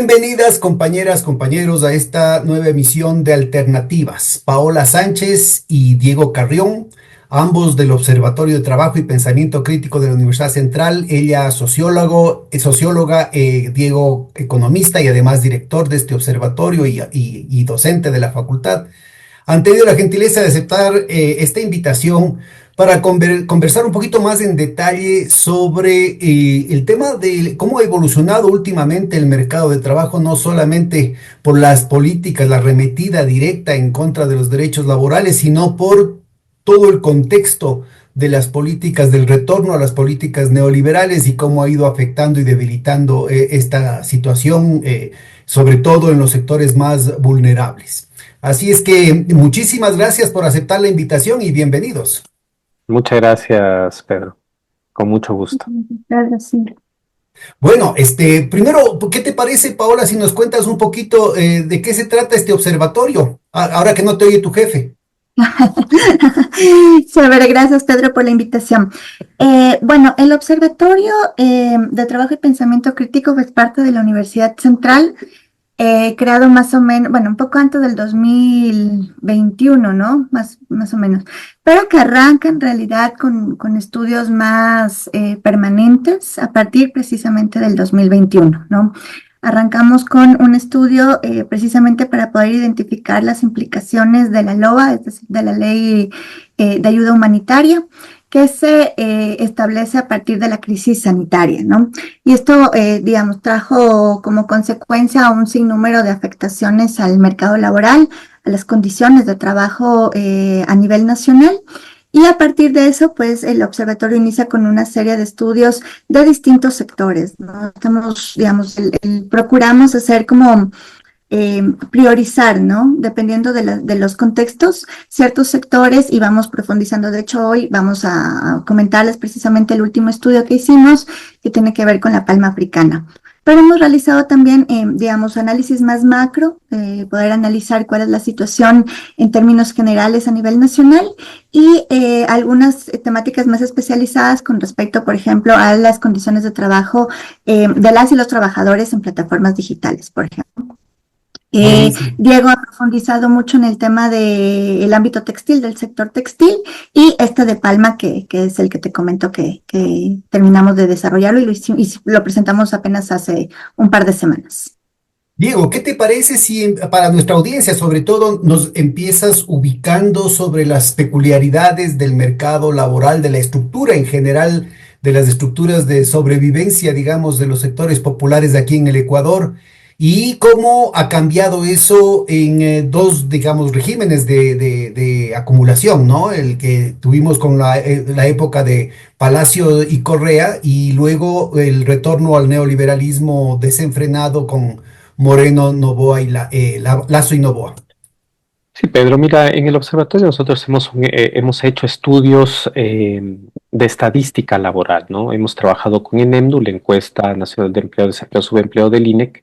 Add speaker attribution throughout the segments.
Speaker 1: Bienvenidas compañeras, compañeros a esta nueva emisión de Alternativas. Paola Sánchez y Diego Carrión, ambos del Observatorio de Trabajo y Pensamiento Crítico de la Universidad Central. Ella socióloga, Diego economista y además director de este observatorio y docente de la facultad. Han tenido la gentileza de aceptar esta invitación para conversar un poquito más en detalle sobre el tema de cómo ha evolucionado últimamente el mercado de trabajo, no solamente por las políticas, la arremetida directa en contra de los derechos laborales, sino por todo el contexto de las políticas, del retorno a las políticas neoliberales y cómo ha ido afectando y debilitando esta situación, sobre todo en los sectores más vulnerables. Así es que muchísimas gracias por aceptar la invitación y bienvenidos.
Speaker 2: Muchas gracias, Pedro. Con mucho gusto.
Speaker 3: Gracias, sí.
Speaker 1: Bueno, primero, ¿qué te parece, Paola, si nos cuentas un poquito de qué se trata este observatorio? Ahora que no te oye tu jefe.
Speaker 3: Chévere, gracias Pedro por la invitación. Bueno, el Observatorio de Trabajo y Pensamiento Crítico es parte de la Universidad Central, creado más o menos, bueno, un poco antes del 2021, ¿no? Más o menos, pero que arranca en realidad con estudios más permanentes a partir precisamente del 2021, ¿no? Arrancamos con un estudio precisamente para poder identificar las implicaciones de la LOA, es decir, de la Ley de Ayuda Humanitaria, que se establece a partir de la crisis sanitaria, ¿no? Y esto, digamos, trajo como consecuencia un sinnúmero de afectaciones al mercado laboral, a las condiciones de trabajo a nivel nacional. Y a partir de eso, pues, el observatorio inicia con una serie de estudios de distintos sectores, ¿no? Estamos, digamos, procuramos hacer como priorizar, ¿no? Dependiendo de los contextos, ciertos sectores y vamos profundizando. De hecho, hoy vamos a comentarles precisamente el último estudio que hicimos que tiene que ver con la palma africana. Pero hemos realizado también, digamos, análisis más macro, poder analizar cuál es la situación en términos generales a nivel nacional y algunas temáticas más especializadas con respecto, por ejemplo, a las condiciones de trabajo de las y los trabajadores en plataformas digitales, por ejemplo.
Speaker 1: Buenísimo.
Speaker 3: Diego ha profundizado mucho en el tema del ámbito textil, del sector textil, y este de Palma, que es el que te comento que terminamos de desarrollarlo y lo presentamos apenas hace un par de semanas.
Speaker 1: Diego, ¿qué te parece si para nuestra audiencia, sobre todo, nos empiezas ubicando sobre las peculiaridades del mercado laboral, de la estructura en general, de las estructuras de sobrevivencia, digamos, de los sectores populares de aquí en el Ecuador? Y cómo ha cambiado eso en dos, digamos, regímenes de acumulación, ¿no? El que tuvimos con la época de Palacio y Correa y luego el retorno al neoliberalismo desenfrenado con Moreno, Noboa y Lazo y Noboa.
Speaker 2: Sí, Pedro, mira, en el observatorio nosotros hemos hecho estudios de estadística laboral, ¿no? Hemos trabajado con ENEMDU, la encuesta nacional de empleo, desempleo, subempleo del INEC,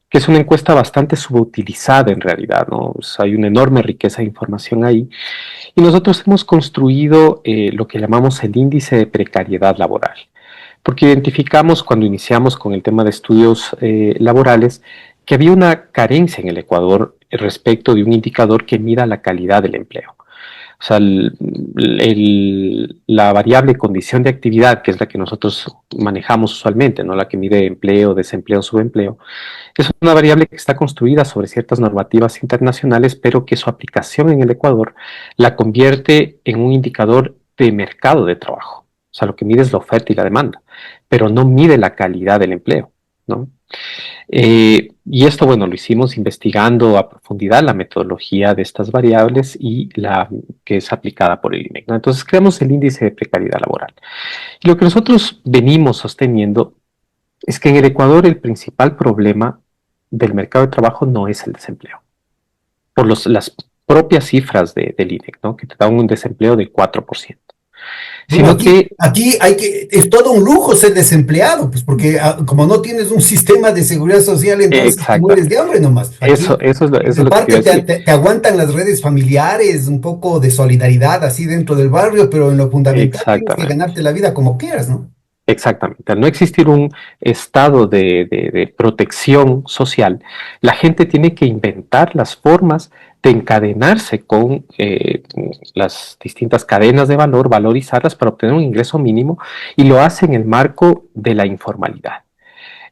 Speaker 2: que es una encuesta bastante subutilizada en realidad, ¿no? O sea, hay una enorme riqueza de información ahí. Y nosotros hemos construido lo que llamamos el índice de precariedad laboral, porque identificamos cuando iniciamos con el tema de estudios laborales que había una carencia en el Ecuador respecto de un indicador que mida la calidad del empleo. O sea, la variable condición de actividad, que es la que nosotros manejamos usualmente, no la que mide empleo, desempleo, subempleo, es una variable que está construida sobre ciertas normativas internacionales, pero que su aplicación en el Ecuador la convierte en un indicador de mercado de trabajo. O sea, lo que mide es la oferta y la demanda, pero no mide la calidad del empleo, ¿no? Y esto, bueno, lo hicimos investigando a profundidad la metodología de estas variables y la que es aplicada por el INEC, ¿no? Entonces creamos el índice de precariedad laboral. Y lo que nosotros venimos sosteniendo es que en el Ecuador el principal problema del mercado de trabajo no es el desempleo, por las propias cifras del INEC, ¿no? Que te da un desempleo de 4%.
Speaker 1: Bueno,
Speaker 2: Sino que
Speaker 1: aquí es todo un lujo ser desempleado, pues porque como no tienes un sistema de seguridad social, entonces te mueres de
Speaker 2: exactamente,
Speaker 1: hambre nomás.
Speaker 2: eso,
Speaker 1: Aquí,
Speaker 2: eso es lo que te iba
Speaker 1: aparte,
Speaker 2: a decir.
Speaker 1: te aguantan las redes familiares, un poco de solidaridad así dentro del barrio, pero en lo fundamental tienes que
Speaker 2: Exactamente.
Speaker 1: ganarte la vida como quieras, ¿no?
Speaker 2: Exactamente. Al no existir un estado de protección social, la gente tiene que inventar las formas de encadenarse con las distintas cadenas de valor, valorizarlas para obtener un ingreso mínimo, y lo hace en el marco de la informalidad.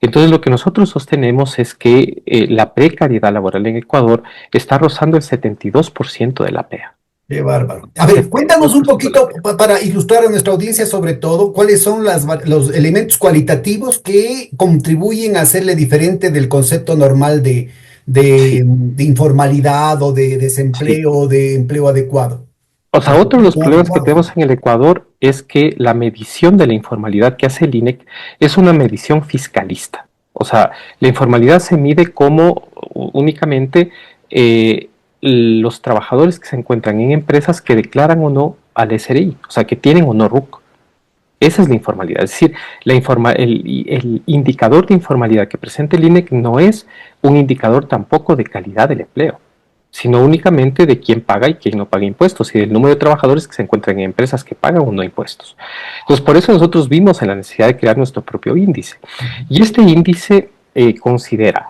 Speaker 2: Entonces, lo que nosotros sostenemos es que la precariedad laboral en Ecuador está rozando el 72% de la PEA.
Speaker 1: Qué bárbaro. A ver, cuéntanos un
Speaker 2: 72% de la
Speaker 1: poquito
Speaker 2: PEA.
Speaker 1: para ilustrar a nuestra audiencia sobre todo cuáles son los elementos cualitativos que contribuyen a hacerle diferente del concepto normal
Speaker 2: Sí,
Speaker 1: de informalidad o de
Speaker 2: sí.
Speaker 1: desempleo o de empleo adecuado.
Speaker 2: O sea,
Speaker 1: O
Speaker 2: otro de los
Speaker 1: no
Speaker 2: problemas que
Speaker 1: adecuado.
Speaker 2: tenemos en el Ecuador es que la medición de la informalidad que hace el INEC es una medición fiscalista. O sea, la informalidad se mide como únicamente los trabajadores que se encuentran en empresas que declaran o no al SRI, o sea, que tienen o no RUC. Esa es la informalidad. Es decir, el indicador de informalidad que presenta el INEC no es un indicador tampoco de calidad del empleo, sino únicamente de quién paga y quién no paga impuestos, y del número de trabajadores que se encuentran en empresas que pagan o no impuestos. Entonces, por eso nosotros vimos en la necesidad de crear nuestro propio índice. Y este índice considera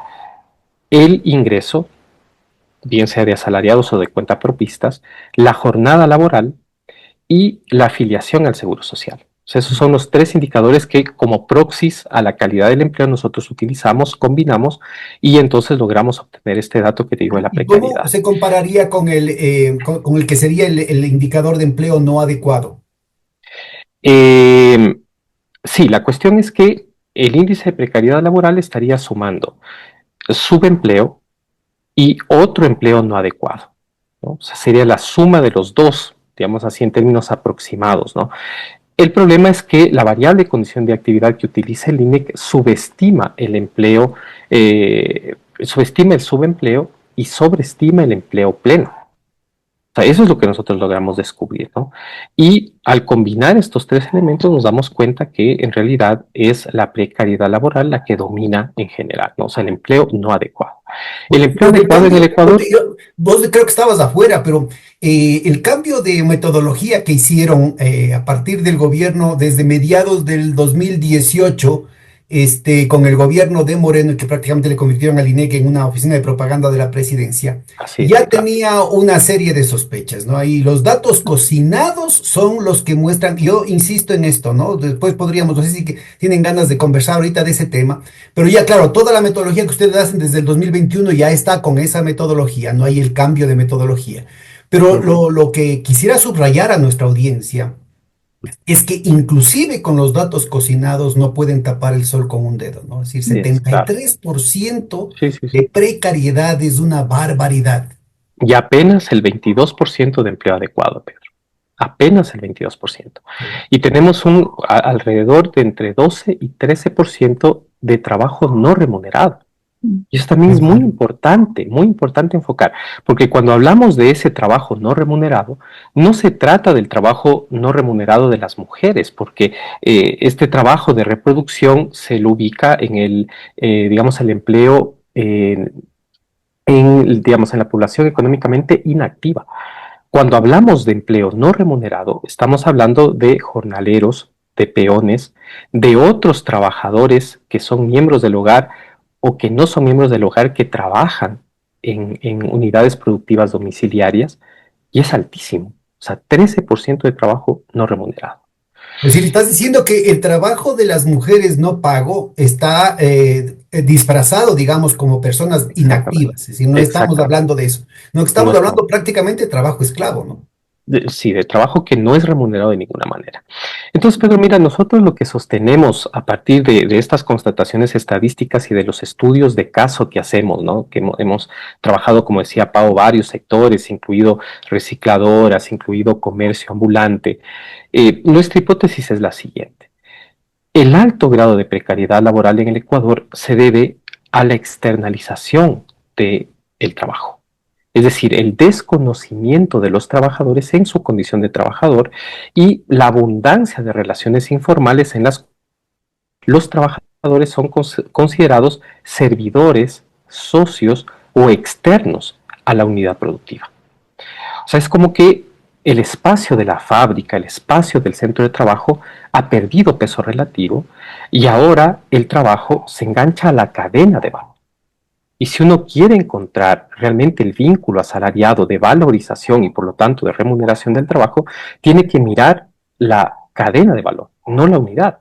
Speaker 2: el ingreso, bien sea de asalariados o de cuentapropistas, la jornada laboral y la afiliación al Seguro Social. O sea, esos son los tres indicadores que, como proxies a la calidad del empleo, nosotros utilizamos, combinamos, y entonces logramos obtener este dato que te digo de la
Speaker 1: ¿Y cómo
Speaker 2: precariedad.
Speaker 1: se compararía con el que sería el indicador de empleo no adecuado?
Speaker 2: Eh, sí, la cuestión es que el índice de precariedad laboral estaría sumando subempleo y otro empleo no adecuado, ¿no? O sea, sería la suma de los dos, digamos así en términos aproximados, ¿no? El problema es que la variable condición de actividad que utiliza el INEC subestima el empleo, subestima el subempleo y sobreestima el empleo pleno. O sea, eso es lo que nosotros logramos descubrir, ¿no? Y al combinar estos tres elementos nos damos cuenta que en realidad es la precariedad laboral la que domina en general, ¿no? O sea, el empleo no adecuado. El empleo
Speaker 1: Pero del
Speaker 2: adecuado en el
Speaker 1: cambio,
Speaker 2: Ecuador,
Speaker 1: vos creo que estabas afuera, pero el cambio de metodología que hicieron a partir del gobierno desde mediados del 2018, con el gobierno de Moreno, y que prácticamente le convirtieron al INEC en una oficina de propaganda de la presidencia,
Speaker 2: así es,
Speaker 1: ya
Speaker 2: claro.
Speaker 1: tenía una serie de sospechas, ¿no? Y los datos cocinados son los que muestran, yo insisto en esto, ¿no? Después podríamos, no sé si tienen ganas de conversar ahorita de ese tema, pero ya, claro, toda la metodología que ustedes hacen desde el 2021 ya está con esa metodología, no hay el cambio de metodología. Pero
Speaker 2: Ujú.
Speaker 1: lo que quisiera subrayar a nuestra audiencia es que inclusive con los datos cocinados no pueden tapar el sol con un dedo, ¿no? Es decir,
Speaker 2: Es
Speaker 1: setenta y
Speaker 2: claro.
Speaker 1: tres por ciento
Speaker 2: Sí, sí, sí.
Speaker 1: de precariedad es una barbaridad.
Speaker 2: Y apenas el 22% de empleo adecuado, Pedro. Apenas el 22%. Y tenemos alrededor de entre 12 y 13% de trabajo no remunerado. Y eso también
Speaker 1: Qué
Speaker 2: es
Speaker 1: mal.
Speaker 2: muy importante enfocar, porque cuando hablamos de ese trabajo no remunerado, no se trata del trabajo no remunerado de las mujeres, porque este trabajo de reproducción se lo ubica en digamos, el empleo digamos, en la población económicamente inactiva. Cuando hablamos de empleo no remunerado, estamos hablando de jornaleros, de peones, de otros trabajadores que son miembros del hogar o que no son miembros del hogar, que trabajan en unidades productivas domiciliarias, y es altísimo. O sea, 13% de trabajo no remunerado.
Speaker 1: Es decir, estás diciendo que el trabajo de las mujeres no pago está disfrazado, digamos, como personas
Speaker 2: Exactamente.
Speaker 1: inactivas. Es decir, no estamos
Speaker 2: Exactamente.
Speaker 1: hablando de eso. No
Speaker 2: No
Speaker 1: estamos
Speaker 2: estamos.
Speaker 1: hablando prácticamente de trabajo esclavo, ¿no?
Speaker 2: Sí, de trabajo que no es remunerado de ninguna manera. Entonces, Pedro, mira, nosotros lo que sostenemos a partir de estas constataciones estadísticas y de los estudios de caso que hacemos, ¿no? Que hemos trabajado, como decía Pau, varios sectores, incluido recicladoras, incluido comercio ambulante. Nuestra hipótesis es la siguiente. El alto grado de precariedad laboral en el Ecuador se debe a la externalización del trabajo. Es decir, el desconocimiento de los trabajadores en su condición de trabajador y la abundancia de relaciones informales en las que los trabajadores son considerados servidores, socios o externos a la unidad productiva. O sea, es como que el espacio de la fábrica, el espacio del centro de trabajo ha perdido peso relativo y ahora el trabajo se engancha a la cadena de valor. Y si uno quiere encontrar realmente el vínculo asalariado de valorización y por lo tanto de remuneración del trabajo, tiene que mirar la cadena de valor, no la unidad,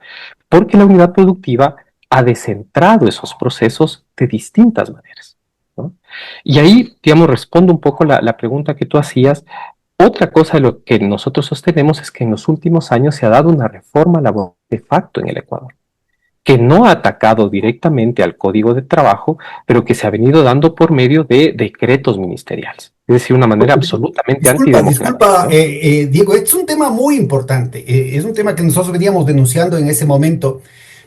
Speaker 2: porque la unidad productiva ha descentrado esos procesos de distintas maneras, ¿no? Y ahí, digamos, respondo un poco la pregunta que tú hacías. Otra cosa de lo que nosotros sostenemos es que en los últimos años se ha dado una reforma laboral de facto en el Ecuador, que no ha atacado directamente al Código de Trabajo, pero que se ha venido dando por medio de decretos ministeriales. Es decir, una manera absolutamente antidemocrática,
Speaker 1: Disculpa,
Speaker 2: ¿no?
Speaker 1: Diego, es un tema muy importante. Es un tema que nosotros veníamos denunciando en ese momento,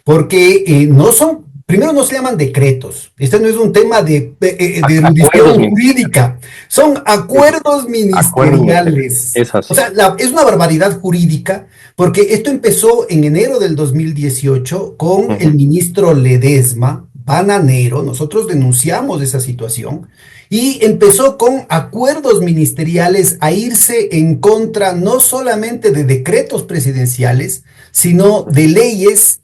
Speaker 1: porque no son, primero no se llaman decretos. Este no es un tema de
Speaker 2: Acuerdos
Speaker 1: erudición jurídica, son acuerdos
Speaker 2: Acuerdos ministeriales.
Speaker 1: ministeriales.
Speaker 2: Es
Speaker 1: O
Speaker 2: así.
Speaker 1: sea, es una barbaridad jurídica, porque esto empezó en enero del 2018 con el ministro Ledesma, bananero. Nosotros denunciamos esa situación. Y empezó con acuerdos ministeriales a irse en contra no solamente de decretos presidenciales, sino de leyes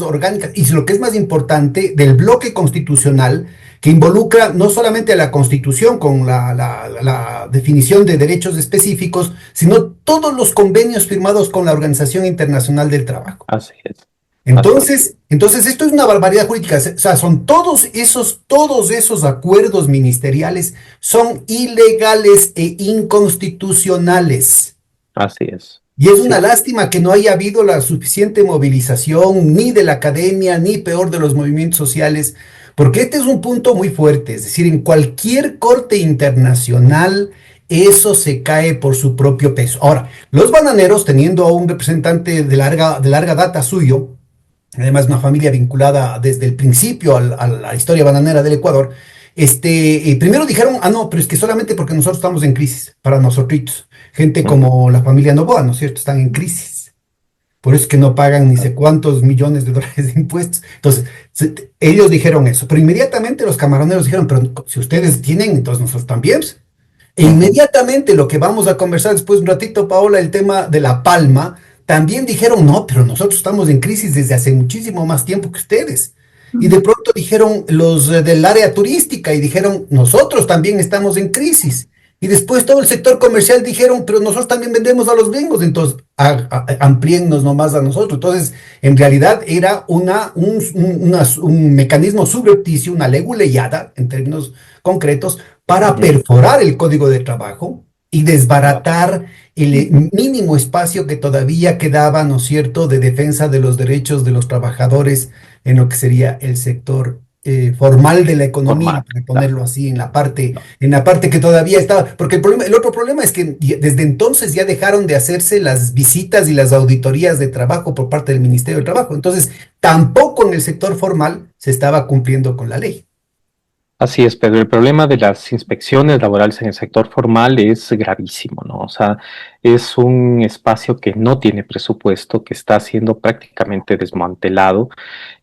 Speaker 1: orgánicas y lo que es más importante, del bloque constitucional que involucra no solamente a la Constitución con la definición de derechos específicos, sino todos los convenios firmados con la Organización Internacional del Trabajo.
Speaker 2: Así es.
Speaker 1: Entonces esto es una barbaridad jurídica. O sea, son todos esos acuerdos ministeriales son ilegales e inconstitucionales.
Speaker 2: Así es.
Speaker 1: Y es una lástima que no haya habido la suficiente movilización ni de la academia, ni peor de los movimientos sociales, porque este es un punto muy fuerte. Es decir, en cualquier corte internacional, eso se cae por su propio peso. Ahora, los bananeros, teniendo a un representante de larga data suyo, además una familia vinculada desde el principio a la historia bananera del Ecuador, primero dijeron, no, pero es que solamente porque nosotros estamos en crisis, para nosotros, gente como la familia Noboa, ¿no es cierto?, están en crisis, por eso es que no pagan ni sé cuántos millones de dólares de impuestos. Entonces, ellos dijeron eso, pero inmediatamente los camaroneros dijeron, pero si ustedes tienen, entonces nosotros también. E inmediatamente lo que vamos a conversar después un ratito, Paola, el tema de la palma, también dijeron, no, pero nosotros estamos en crisis desde hace muchísimo más tiempo que ustedes. Y de pronto dijeron los del área turística y dijeron, nosotros también estamos en crisis. Y después todo el sector comercial dijeron, pero nosotros también vendemos a los gringos, entonces amplíennos nomás a nosotros. Entonces, en realidad era un mecanismo subrepticio, una leguleyada, en términos concretos, para perforar el Código de Trabajo y desbaratar el mínimo espacio que todavía quedaba, ¿no es cierto?, de defensa de los derechos de los trabajadores en lo que sería el sector formal de la economía, para ponerlo así, en la parte que todavía estaba, porque el otro problema es que desde entonces ya dejaron de hacerse las visitas y las auditorías de trabajo por parte del Ministerio de Trabajo, entonces tampoco en el sector formal se estaba cumpliendo con la ley.
Speaker 2: Así es, pero el problema de las inspecciones laborales en el sector formal es gravísimo, ¿no? O sea, es un espacio que no tiene presupuesto, que está siendo prácticamente desmantelado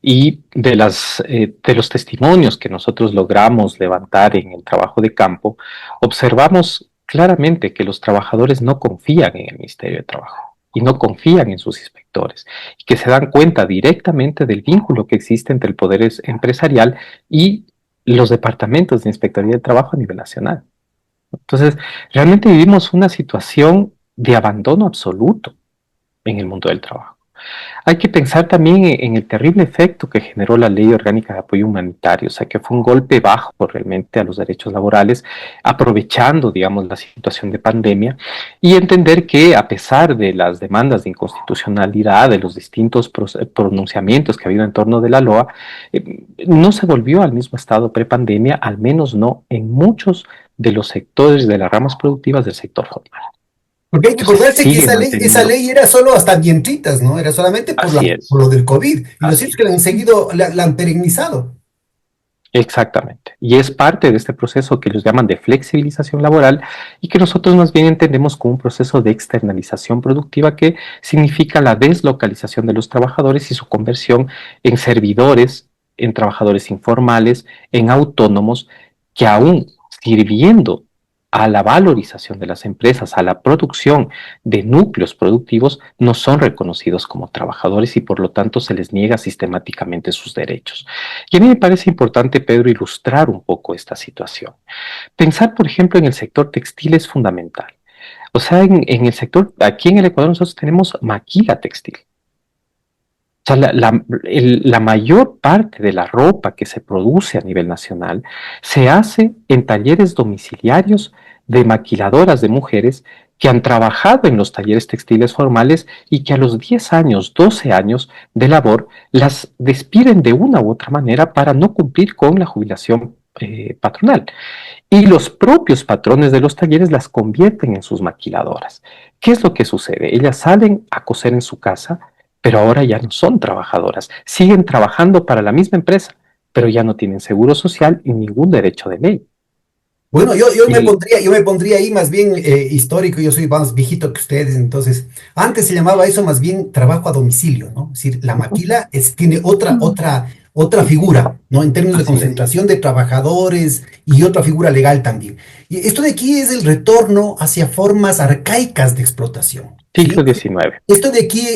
Speaker 2: y de los testimonios que nosotros logramos levantar en el trabajo de campo, observamos claramente que los trabajadores no confían en el Ministerio de Trabajo y no confían en sus inspectores, y que se dan cuenta directamente del vínculo que existe entre el poder empresarial y los departamentos de Inspectoría de Trabajo a nivel nacional. Entonces, realmente vivimos una situación de abandono absoluto en el mundo del trabajo. Hay que pensar también en el terrible efecto que generó la Ley Orgánica de Apoyo Humanitario, o sea, que fue un golpe bajo realmente a los derechos laborales, aprovechando, digamos, la situación de pandemia, y entender que a pesar de las demandas de inconstitucionalidad, de los distintos pronunciamientos que ha habido en torno de la LOA, no se volvió al mismo estado prepandemia, al menos no en muchos de los sectores de las ramas productivas del sector formal.
Speaker 1: Porque hay que acordarse que esa ley era solo hasta dientitas, ¿no? Era solamente por lo del COVID. Y lo cierto es que la han seguido, la han perennizado.
Speaker 2: Exactamente. Y es parte de este proceso que ellos llaman de flexibilización laboral y que nosotros más bien entendemos como un proceso de externalización productiva que significa la deslocalización de los trabajadores y su conversión en servidores, en trabajadores informales, en autónomos, que aún sirviendo a la valorización de las empresas, a la producción de núcleos productivos, no son reconocidos como trabajadores y por lo tanto se les niega sistemáticamente sus derechos. Y a mí me parece importante, Pedro, ilustrar un poco esta situación. Pensar, por ejemplo, en el sector textil es fundamental. O sea, en el sector, aquí en el Ecuador nosotros tenemos maquila textil. O sea, la mayor parte de la ropa que se produce a nivel nacional se hace en talleres domiciliarios de maquiladoras de mujeres que han trabajado en los talleres textiles formales y que a los 10 años, 12 años de labor las despiden de una u otra manera para no cumplir con la jubilación patronal. Y los propios patrones de los talleres las convierten en sus maquiladoras. ¿Qué es lo que sucede? Ellas salen a coser en su casa, pero ahora ya no son trabajadoras, siguen trabajando para la misma empresa, pero ya no tienen seguro social y ningún derecho de ley.
Speaker 1: Bueno,
Speaker 2: Y,
Speaker 1: yo me pondría ahí más bien histórico, yo soy más viejito que ustedes, entonces, antes se llamaba eso más bien trabajo a domicilio, ¿no? Es decir, la maquila tiene otra figura, ¿no? En términos de
Speaker 2: así es,
Speaker 1: concentración de trabajadores y otra figura legal también. Y esto de aquí es el retorno hacia formas arcaicas de explotación, ¿sí?
Speaker 2: siglo XIX,
Speaker 1: Esto de aquí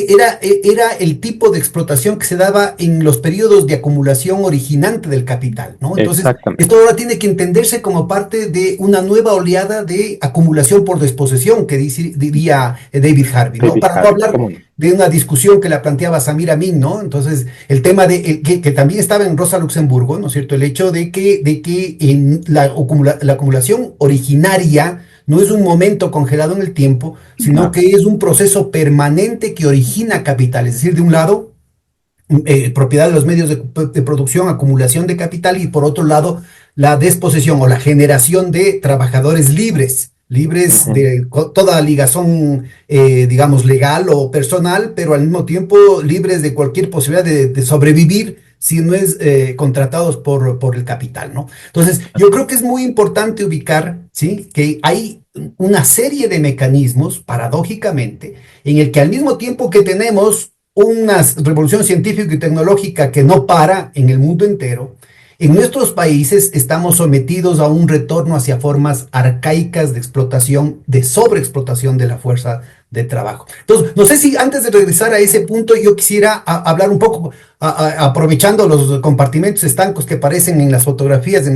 Speaker 1: era el tipo de explotación que se daba en los periodos de acumulación originante del capital, ¿no? Entonces, esto
Speaker 2: exactamente,
Speaker 1: ahora tiene que entenderse como parte de una nueva oleada de acumulación por desposesión, que diría David Harvey, ¿no?
Speaker 2: David
Speaker 1: Para no
Speaker 2: Harvey,
Speaker 1: hablar
Speaker 2: ¿cómo no?
Speaker 1: de una discusión que la planteaba Samir Amin, ¿no? Entonces, el tema que también estaba en Rosa Luxemburgo, ¿no es cierto? El hecho de que en la acumulación originaria no es un momento congelado en el tiempo, sino
Speaker 2: No,
Speaker 1: que es un proceso permanente que origina capital, es decir, de un lado, propiedad de los medios de producción, acumulación de capital, y por otro lado, la desposesión o la generación de trabajadores libres, libres
Speaker 2: ujú,
Speaker 1: de toda ligazón, digamos, legal o personal, pero al mismo tiempo libres de cualquier posibilidad de sobrevivir si no es contratados por el capital, ¿no? Entonces, yo creo que es muy importante ubicar, ¿sí? Que hay una serie de mecanismos, paradójicamente, en el que al mismo tiempo que tenemos una revolución científica y tecnológica que no para en el mundo entero, en nuestros países estamos sometidos a un retorno hacia formas arcaicas de explotación, de sobreexplotación de la fuerza de trabajo. Entonces, no sé si antes de regresar a ese punto, yo quisiera hablar un poco, aprovechando los compartimentos estancos que aparecen en las fotografías, en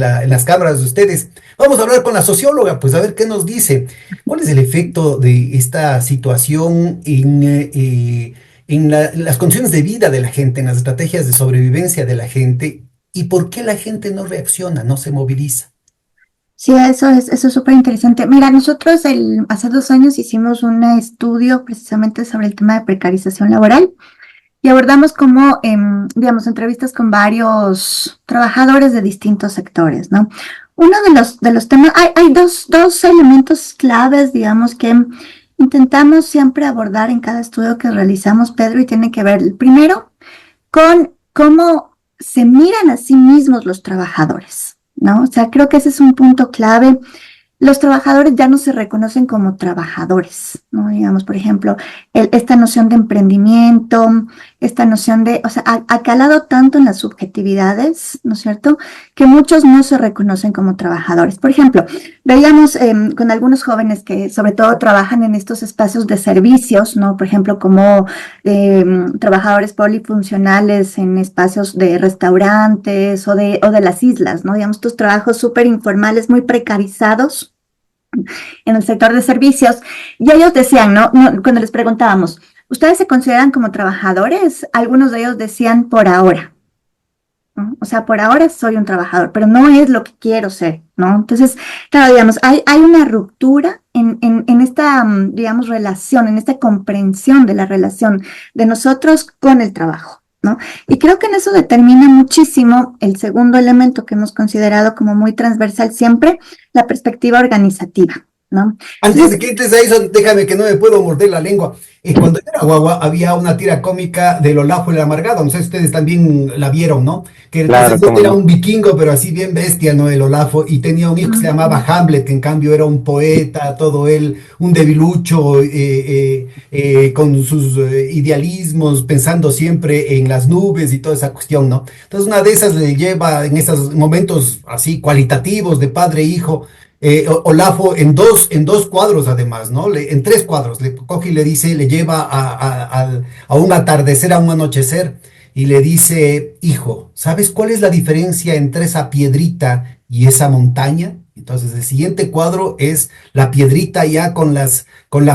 Speaker 1: las cámaras de ustedes. Vamos a hablar con la socióloga, pues a ver qué nos dice. ¿Cuál es el efecto de esta situación en las condiciones de vida de la gente, en las estrategias de sobrevivencia de la gente? ¿Y por qué la gente no reacciona, no se moviliza?
Speaker 3: Sí, eso es súper interesante. Mira, nosotros hace 2 años hicimos un estudio precisamente sobre el tema de precarización laboral y abordamos como, digamos, entrevistas con varios trabajadores de distintos sectores, ¿no? Uno de los temas, hay dos elementos claves, digamos, que intentamos siempre abordar en cada estudio que realizamos, Pedro, y tiene que ver, el primero, con cómo se miran a sí mismos los trabajadores, ¿no? O sea, creo que ese es un punto clave. Los trabajadores ya no se reconocen como trabajadores, ¿no? Digamos, por ejemplo, esta noción de emprendimiento, esta noción de, o sea, ha calado tanto en las subjetividades, ¿no es cierto?, que muchos no se reconocen como trabajadores. Por ejemplo, veíamos con algunos jóvenes que sobre todo trabajan en estos espacios de servicios, ¿no? Por ejemplo, como trabajadores polifuncionales en espacios de restaurantes o de las islas, ¿no? Digamos, estos trabajos súper informales, muy precarizados en el sector de servicios, y ellos decían, ¿no? Cuando les preguntábamos, ¿ustedes se consideran como trabajadores? Algunos de ellos decían, por ahora, ¿no? O sea, por ahora soy un trabajador, pero no es lo que quiero ser, ¿no? Entonces, claro, digamos, hay una ruptura en esta, digamos, relación, en esta comprensión de la relación de nosotros con el trabajo, ¿no? Y creo que en eso determina muchísimo el segundo elemento que hemos considerado como muy transversal siempre, la perspectiva organizativa, ¿no?
Speaker 1: Antes de
Speaker 3: Entonces,
Speaker 1: que entres a eso, déjame que no me puedo morder la lengua. Cuando yo era guagua, había una tira cómica del Olafo el Amargado. No sé si ustedes también la vieron, ¿no? Que el
Speaker 2: claro,
Speaker 1: sacerdote
Speaker 2: cómo
Speaker 1: era
Speaker 2: no.
Speaker 1: un vikingo, pero así bien bestia, ¿no? El Olafo. Y tenía un hijo que se llamaba Hamlet, que en cambio era un poeta, todo él, un debilucho, con sus idealismos, pensando siempre en las nubes y toda esa cuestión, ¿no? Entonces, una de esas le lleva en esos momentos así cualitativos de padre e hijo. Olafo en dos cuadros además, ¿no? En tres cuadros, le coge y le dice, le lleva a un atardecer, a un anochecer, y le dice, hijo, ¿sabes cuál es la diferencia entre esa piedrita y esa montaña? Entonces el siguiente cuadro es la piedrita ya con las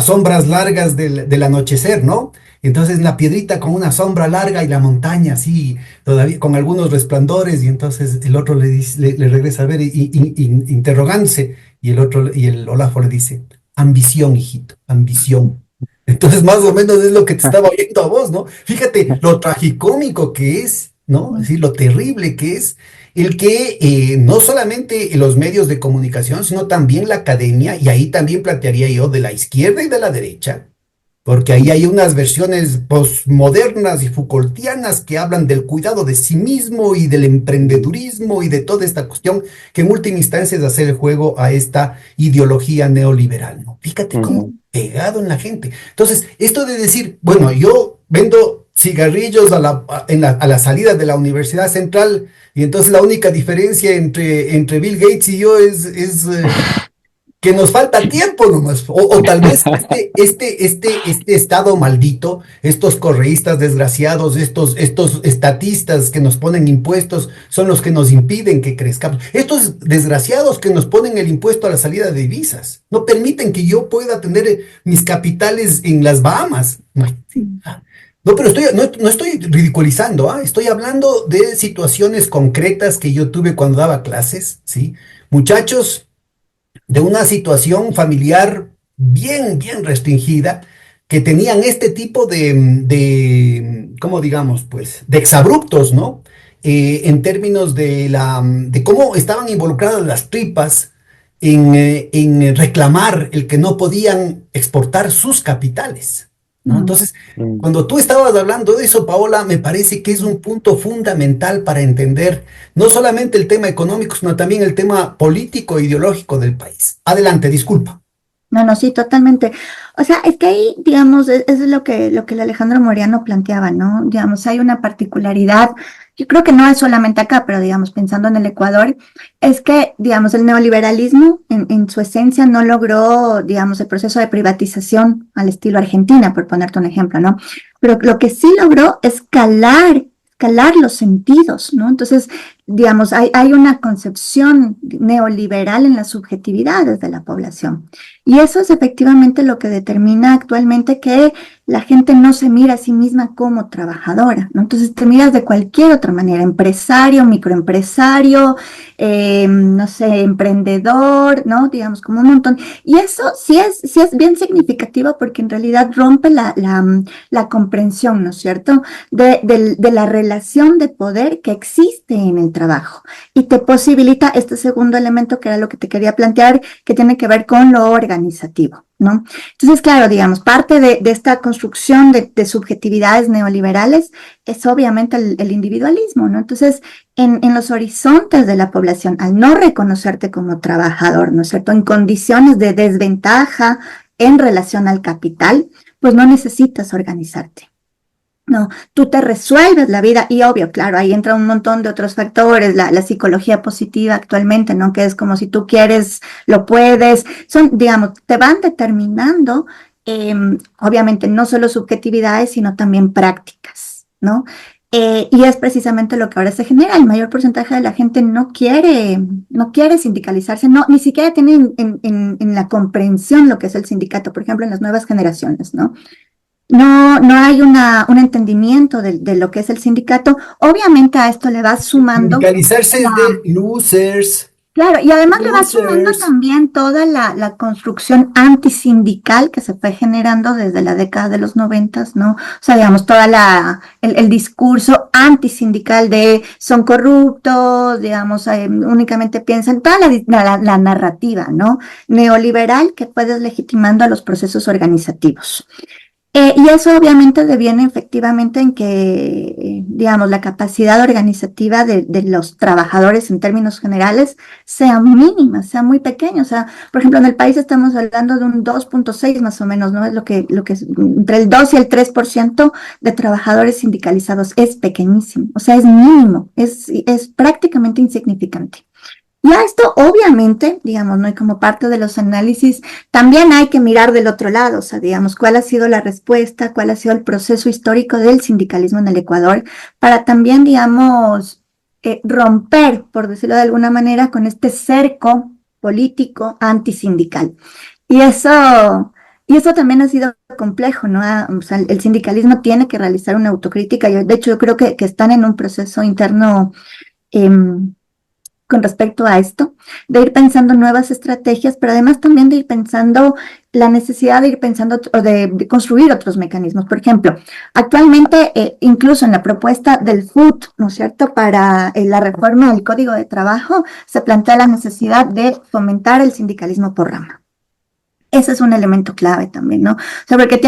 Speaker 1: sombras largas del anochecer, ¿no? Entonces la piedrita con una sombra larga y la montaña así, todavía con algunos resplandores, y entonces el otro le dice, le regresa a ver interrogándose, y el otro, y el Olafo le dice, ambición, hijito, ambición. Entonces más o menos es lo que te estaba oyendo a vos, ¿no? Fíjate lo tragicómico que es, ¿no? Es decir, lo terrible que es el que no solamente los medios de comunicación, sino también la academia, y ahí también plantearía yo de la izquierda y de la derecha, porque ahí hay unas versiones postmodernas y Foucaultianas que hablan del cuidado de sí mismo y del emprendedurismo y de toda esta cuestión que en última instancia es hacer el juego a esta ideología neoliberal, ¿no? Fíjate cómo pegado en la gente. Entonces, esto de decir, bueno, yo vendo cigarrillos a la salida de la Universidad Central, y entonces la única diferencia entre Bill Gates y yo es que nos falta tiempo nomás, o tal vez este estado maldito, estos correístas desgraciados, estos estatistas que nos ponen impuestos, son los que nos impiden que crezcamos. Estos desgraciados que nos ponen el impuesto a la salida de divisas, no permiten que yo pueda tener mis capitales en las Bahamas. No, no, pero no estoy ridiculizando, ¿ah? Estoy hablando de situaciones concretas que yo tuve cuando daba clases, ¿sí? Muchachos de una situación familiar bien restringida, que tenían este tipo ¿cómo digamos? Pues, de exabruptos, ¿no? En términos de cómo estaban involucradas las tripas en reclamar el que no podían exportar sus capitales, ¿no? Entonces, cuando tú estabas hablando de eso, Paola, me parece que es un punto fundamental para entender no solamente el tema económico, sino también el tema político e ideológico del país. Adelante, disculpa.
Speaker 3: No, sí, totalmente. O sea, es que ahí, digamos, es lo que el Alejandro Moriano planteaba, ¿no? Digamos, hay una particularidad, yo creo que no es solamente acá, pero digamos, pensando en el Ecuador, es que, digamos, el neoliberalismo en su esencia no logró, digamos, el proceso de privatización al estilo Argentina, por ponerte un ejemplo, ¿no? Pero lo que sí logró es calar los sentidos, ¿no? Entonces, digamos, hay una concepción neoliberal en las subjetividades de la población. Y eso es efectivamente lo que determina actualmente que la gente no se mira a sí misma como trabajadora, ¿no? Entonces te miras de cualquier otra manera, empresario, microempresario, no sé, emprendedor, ¿no? Digamos, como un montón. Y eso sí es bien significativo porque en realidad rompe la comprensión, ¿no es cierto?, de la relación de poder que existe en el trabajo. Y te posibilita este segundo elemento que era lo que te quería plantear, que tiene que ver con lo organizativo, ¿no? Entonces, claro, digamos, parte de esta construcción de subjetividades neoliberales es obviamente el individualismo, ¿no? Entonces, en los horizontes de la población, al no reconocerte como trabajador, ¿no es cierto?, en condiciones de desventaja en relación al capital, pues no necesitas organizarte. No, tú te resuelves la vida y obvio, claro, ahí entra un montón de otros factores, la psicología positiva actualmente, ¿no? Que es como si tú quieres, lo puedes, digamos, te van determinando, obviamente, no solo subjetividades, sino también prácticas, ¿no? Y es precisamente lo que ahora se genera. El mayor porcentaje de la gente no quiere sindicalizarse, no, ni siquiera tiene en la comprensión lo que es el sindicato, por ejemplo, en las nuevas generaciones, ¿no? No hay un entendimiento de lo que es el sindicato. Obviamente a esto le va sumando.
Speaker 1: Sindicalizarse es de losers.
Speaker 3: Claro, y además le va sumando también toda la construcción antisindical que se fue generando desde la década de los 90, ¿no? O sea, digamos, el discurso antisindical de son corruptos, digamos, únicamente piensan, toda la narrativa, ¿no? Neoliberal que fue deslegitimando a los procesos organizativos. Y eso obviamente deviene efectivamente en que, digamos, la capacidad organizativa de los trabajadores en términos generales sea mínima, sea muy pequeña. O sea, por ejemplo, en el país estamos hablando de un 2.6 más o menos, ¿no? Es lo que es entre el 2 y el 3% de trabajadores sindicalizados. Es pequeñísimo, o sea, es mínimo, es prácticamente insignificante. Y a esto, obviamente, digamos, ¿no? Y como parte de los análisis, también hay que mirar del otro lado, o sea, digamos, cuál ha sido la respuesta, cuál ha sido el proceso histórico del sindicalismo en el Ecuador, para también, digamos, romper, por decirlo de alguna manera, con este cerco político antisindical. Y eso también ha sido complejo, ¿no? O sea, el sindicalismo tiene que realizar una autocrítica. De hecho, yo creo que están en un proceso interno con respecto a esto, de ir pensando nuevas estrategias, pero además también de ir pensando la necesidad de ir pensando o de construir otros mecanismos. Por ejemplo, actualmente, incluso en la propuesta del FUT, ¿no es cierto?, para la reforma del Código de Trabajo, se plantea la necesidad de fomentar el sindicalismo por rama. Ese es un elemento clave también, ¿no? O sea, porque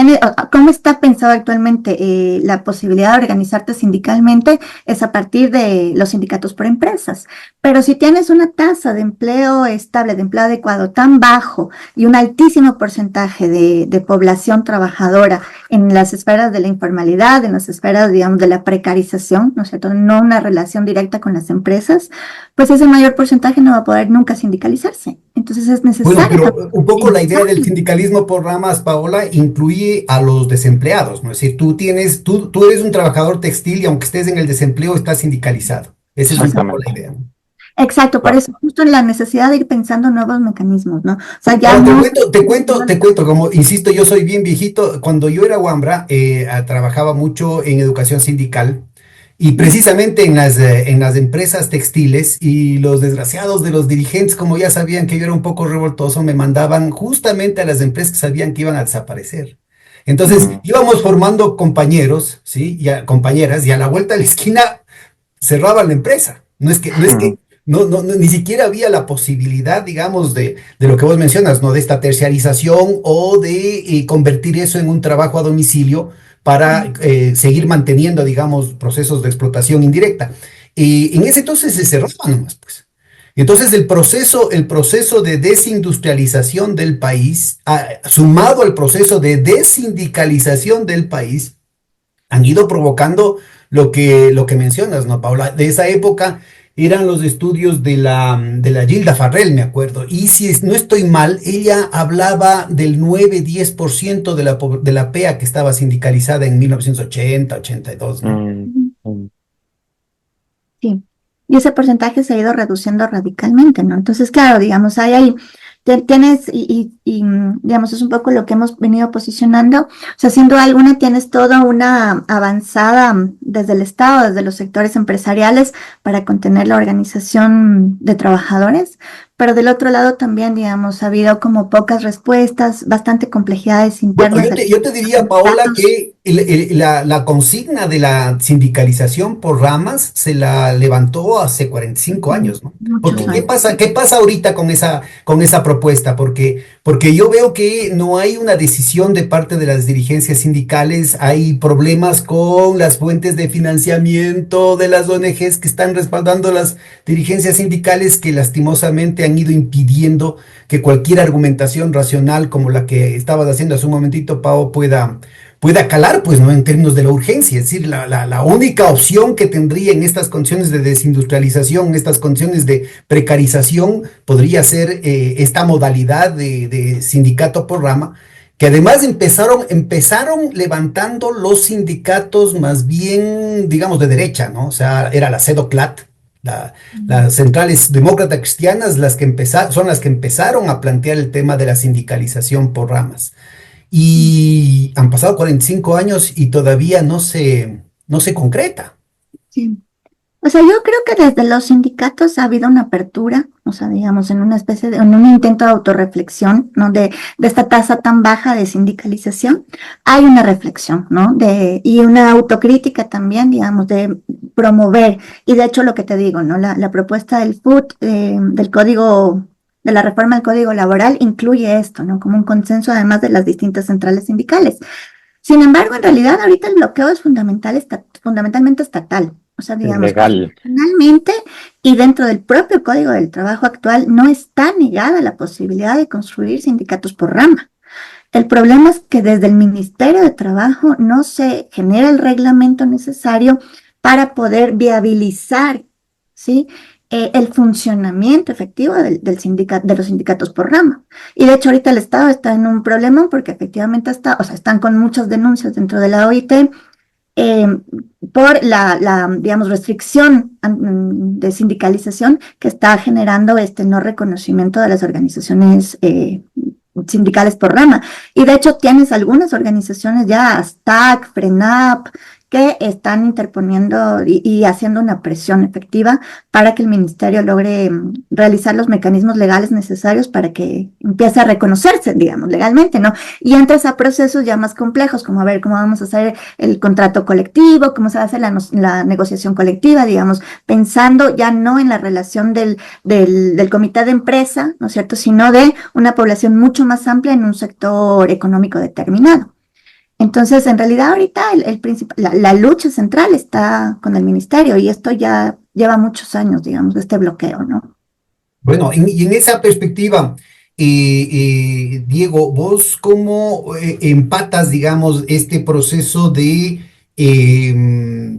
Speaker 3: ¿cómo está pensado actualmente la posibilidad de organizarte sindicalmente? Es a partir de los sindicatos por empresas. Pero si tienes una tasa de empleo estable, de empleo adecuado tan bajo y un altísimo porcentaje de población trabajadora en las esferas de la informalidad, en las esferas, digamos, de la precarización, ¿no es cierto? No una relación directa con las empresas, pues ese mayor porcentaje no va a poder nunca sindicalizarse. Entonces es
Speaker 1: Bueno,
Speaker 3: necesario.
Speaker 1: pero un poco la idea del sindicalismo por ramas, Paola, incluye a los desempleados, ¿no? Es decir, tú eres un trabajador textil y aunque estés en el desempleo, estás sindicalizado. Esa es un poco la
Speaker 2: Exactamente.
Speaker 1: idea, ¿no?
Speaker 3: Exacto, por
Speaker 2: Claro.
Speaker 3: eso justo la necesidad de ir pensando nuevos mecanismos, ¿no? O sea, ya
Speaker 1: Ahora
Speaker 3: no...
Speaker 1: te cuento, como insisto, yo soy bien viejito. Cuando yo era Wambra, trabajaba mucho en educación sindical y precisamente en las empresas textiles y los desgraciados de los dirigentes, como ya sabían que yo era un poco revoltoso, me mandaban justamente a las empresas que sabían que iban a desaparecer. Entonces
Speaker 2: Mm,
Speaker 1: íbamos formando compañeros, ¿sí? Y compañeras y a la vuelta de la esquina cerraban la empresa. No es que,
Speaker 2: mm,
Speaker 1: ni siquiera había la posibilidad, digamos, de lo que vos mencionas, ¿no? De esta terciarización o de convertir eso en un trabajo a domicilio para seguir manteniendo, digamos, procesos de explotación indirecta. Y en ese entonces se cerraba nomás, pues. Entonces el proceso de desindustrialización del país, sumado al proceso de desindicalización del país, han ido provocando lo que mencionas, ¿no, Paula? De esa época eran los estudios de la Gilda Farrell, me acuerdo. Y si no estoy mal, ella hablaba del 9-10% de la PEA que estaba sindicalizada en 1980, 82, ¿no?
Speaker 2: mm, mm.
Speaker 3: Sí, y ese porcentaje se ha ido reduciendo radicalmente, ¿no? Entonces, claro, digamos, tienes, digamos, es un poco lo que hemos venido posicionando, o sea, sin duda alguna tienes toda una avanzada desde el Estado, desde los sectores empresariales para contener la organización de trabajadores, pero del otro lado también, digamos, ha habido como pocas respuestas, bastante complejidades
Speaker 1: Bueno,
Speaker 3: internas.
Speaker 1: yo te diría, Paola, que la consigna de la sindicalización por ramas se la levantó hace 45 años, ¿no?
Speaker 3: Muchos
Speaker 1: Porque
Speaker 3: años.
Speaker 1: qué pasa ahorita con esa propuesta? Porque yo veo que no hay una decisión de parte de las dirigencias sindicales, hay problemas con las fuentes de financiamiento de las ONGs que están respaldando las dirigencias sindicales que lastimosamente han ido impidiendo que cualquier argumentación racional como la que estabas haciendo hace un momentito, Pau, pueda calar, pues, ¿no? En términos de la urgencia. Es decir, la única opción que tendría en estas condiciones de desindustrialización, en estas condiciones de precarización, podría ser esta modalidad de sindicato por rama, que además empezaron levantando los sindicatos más bien, digamos, de derecha, ¿no? O sea, era la CEDOCLAT, las centrales demócratas cristianas son las que empezaron a plantear el tema de la sindicalización por ramas. Y han pasado 45 años y todavía no se concreta.
Speaker 3: Sí. O sea, yo creo que desde los sindicatos ha habido una apertura, o sea, digamos, en una especie en un intento de autorreflexión, ¿no? De esta tasa tan baja de sindicalización, hay una reflexión, ¿no? Y una autocrítica también, digamos, de promover, y de hecho lo que te digo, ¿no? La propuesta del FUT, del código, de la reforma del código laboral, incluye esto, ¿no? Como un consenso además de las distintas centrales sindicales. Sin embargo, en realidad ahorita el bloqueo es fundamentalmente estatal. O sea,
Speaker 2: Es
Speaker 3: digamos,
Speaker 2: legal.
Speaker 3: constitucionalmente y dentro del propio Código del Trabajo actual no está negada la posibilidad de construir sindicatos por rama. El problema es que desde el Ministerio de Trabajo no se genera el reglamento necesario para poder viabilizar, ¿sí? el funcionamiento efectivo de los sindicatos por rama. Y de hecho ahorita el Estado está en un problema porque efectivamente están con muchas denuncias dentro de la OIT eh, por digamos, restricción de sindicalización que está generando este no reconocimiento de las organizaciones sindicales por rama. Y de hecho tienes algunas organizaciones ya, STAC, FRENAP, que están interponiendo y haciendo una presión efectiva para que el ministerio logre realizar los mecanismos legales necesarios para que empiece a reconocerse, digamos, legalmente, ¿no? Y entras a procesos ya más complejos, como a ver cómo vamos a hacer el contrato colectivo, cómo se hace la negociación colectiva, digamos, pensando ya no en la relación del comité de empresa, ¿no es cierto?, sino de una población mucho más amplia en un sector económico determinado. Entonces, en realidad ahorita la lucha central está con el ministerio y esto ya lleva muchos años, digamos, de este bloqueo, ¿no?
Speaker 1: Bueno, y en esa perspectiva, Diego, ¿vos cómo empatas, digamos, este proceso de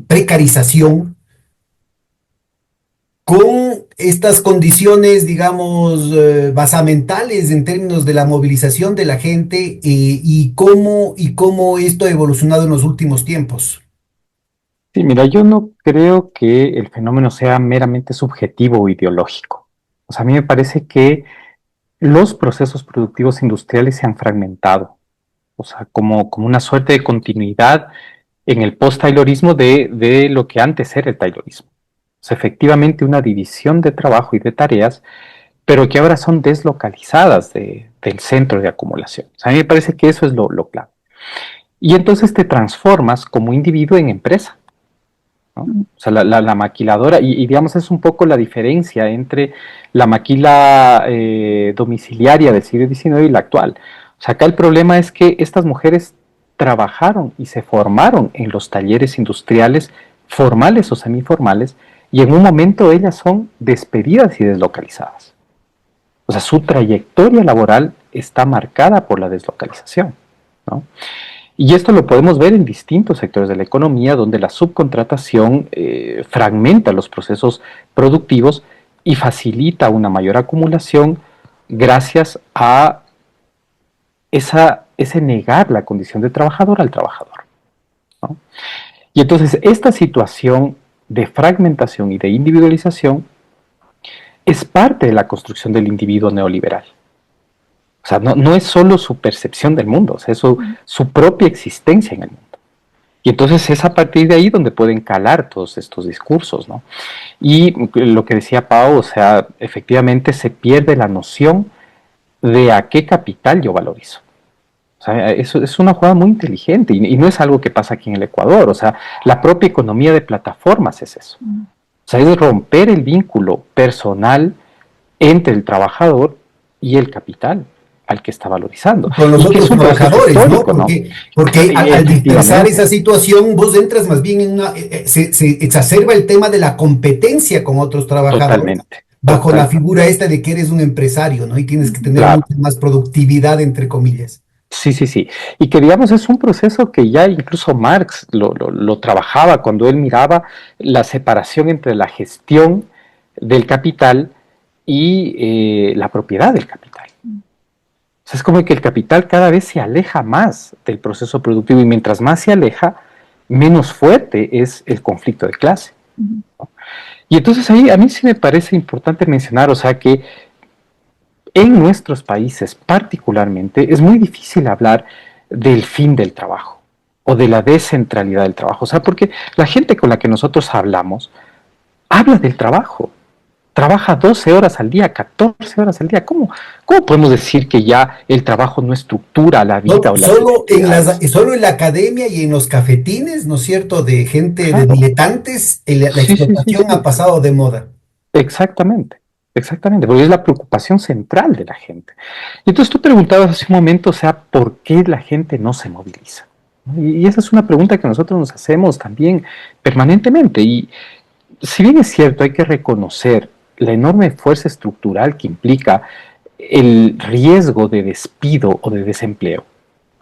Speaker 1: precarización con estas condiciones, digamos, basamentales en términos de la movilización de la gente y cómo esto ha evolucionado en los últimos tiempos?
Speaker 2: Sí, mira, yo no creo que el fenómeno sea meramente subjetivo o ideológico. O sea, a mí me parece que los procesos productivos industriales se han fragmentado, o sea, como una suerte de continuidad en el post-taylorismo de lo que antes era el taylorismo. O sea, efectivamente una división de trabajo y de tareas, pero que ahora son deslocalizadas del centro de acumulación. O sea, a mí me parece que eso es lo clave. Y entonces te transformas como individuo en empresa, ¿no? O sea, la maquiladora, y digamos es un poco la diferencia entre la maquila domiciliaria del siglo XIX y la actual. O sea, acá el problema es que estas mujeres trabajaron y se formaron en los talleres industriales formales o semiformales, y en un momento ellas son despedidas y deslocalizadas. O sea, su trayectoria laboral está marcada por la deslocalización, ¿no? Y esto lo podemos ver en distintos sectores de la economía, donde la subcontratación fragmenta los procesos productivos y facilita una mayor acumulación gracias a ese negar la condición de trabajador al trabajador, ¿no? Y entonces esta situación de fragmentación y de individualización es parte de la construcción del individuo neoliberal. O sea, no es solo su percepción del mundo, o sea, es su propia existencia en el mundo. Y entonces es a partir de ahí donde pueden calar todos estos discursos, ¿no? Y lo que decía Pau, o sea, efectivamente se pierde la noción de a qué capital yo valorizo. O sea, eso es una jugada muy inteligente y no es algo que pasa aquí en el Ecuador. O sea, la propia economía de plataformas es eso. O sea, es romper el vínculo personal entre el trabajador y el capital al que está valorizando.
Speaker 1: Con los otros trabajadores, ¿no? Porque al dispersar esa situación, vos entras más bien en se exacerba el tema de la competencia con otros trabajadores.
Speaker 2: Totalmente.
Speaker 1: Bajo la figura esta de que eres un empresario, ¿no? Y tienes que tener mucha más productividad, entre comillas.
Speaker 2: Sí, sí, sí. Y que digamos es un proceso que ya incluso Marx lo trabajaba cuando él miraba la separación entre la gestión del capital y la propiedad del capital. O sea, es como que el capital cada vez se aleja más del proceso productivo y mientras más se aleja, menos fuerte es el conflicto de clase, ¿no? Y entonces ahí a mí sí me parece importante mencionar, o sea, que en nuestros países particularmente es muy difícil hablar del fin del trabajo o de la descentralidad del trabajo. O sea, porque la gente con la que nosotros hablamos habla del trabajo. Trabaja 12 horas al día, 14 horas al día. ¿Cómo podemos decir que ya el trabajo no estructura la vida?
Speaker 1: No, solo en la academia y en los cafetines, ¿no es cierto? De gente, de diletantes, la explotación ha pasado de moda.
Speaker 2: Exactamente, porque es la preocupación central de la gente. Y entonces tú preguntabas hace un momento, o sea, ¿por qué la gente no se moviliza? Y esa es una pregunta que nosotros nos hacemos también permanentemente. Y si bien es cierto, hay que reconocer la enorme fuerza estructural que implica el riesgo de despido o de desempleo,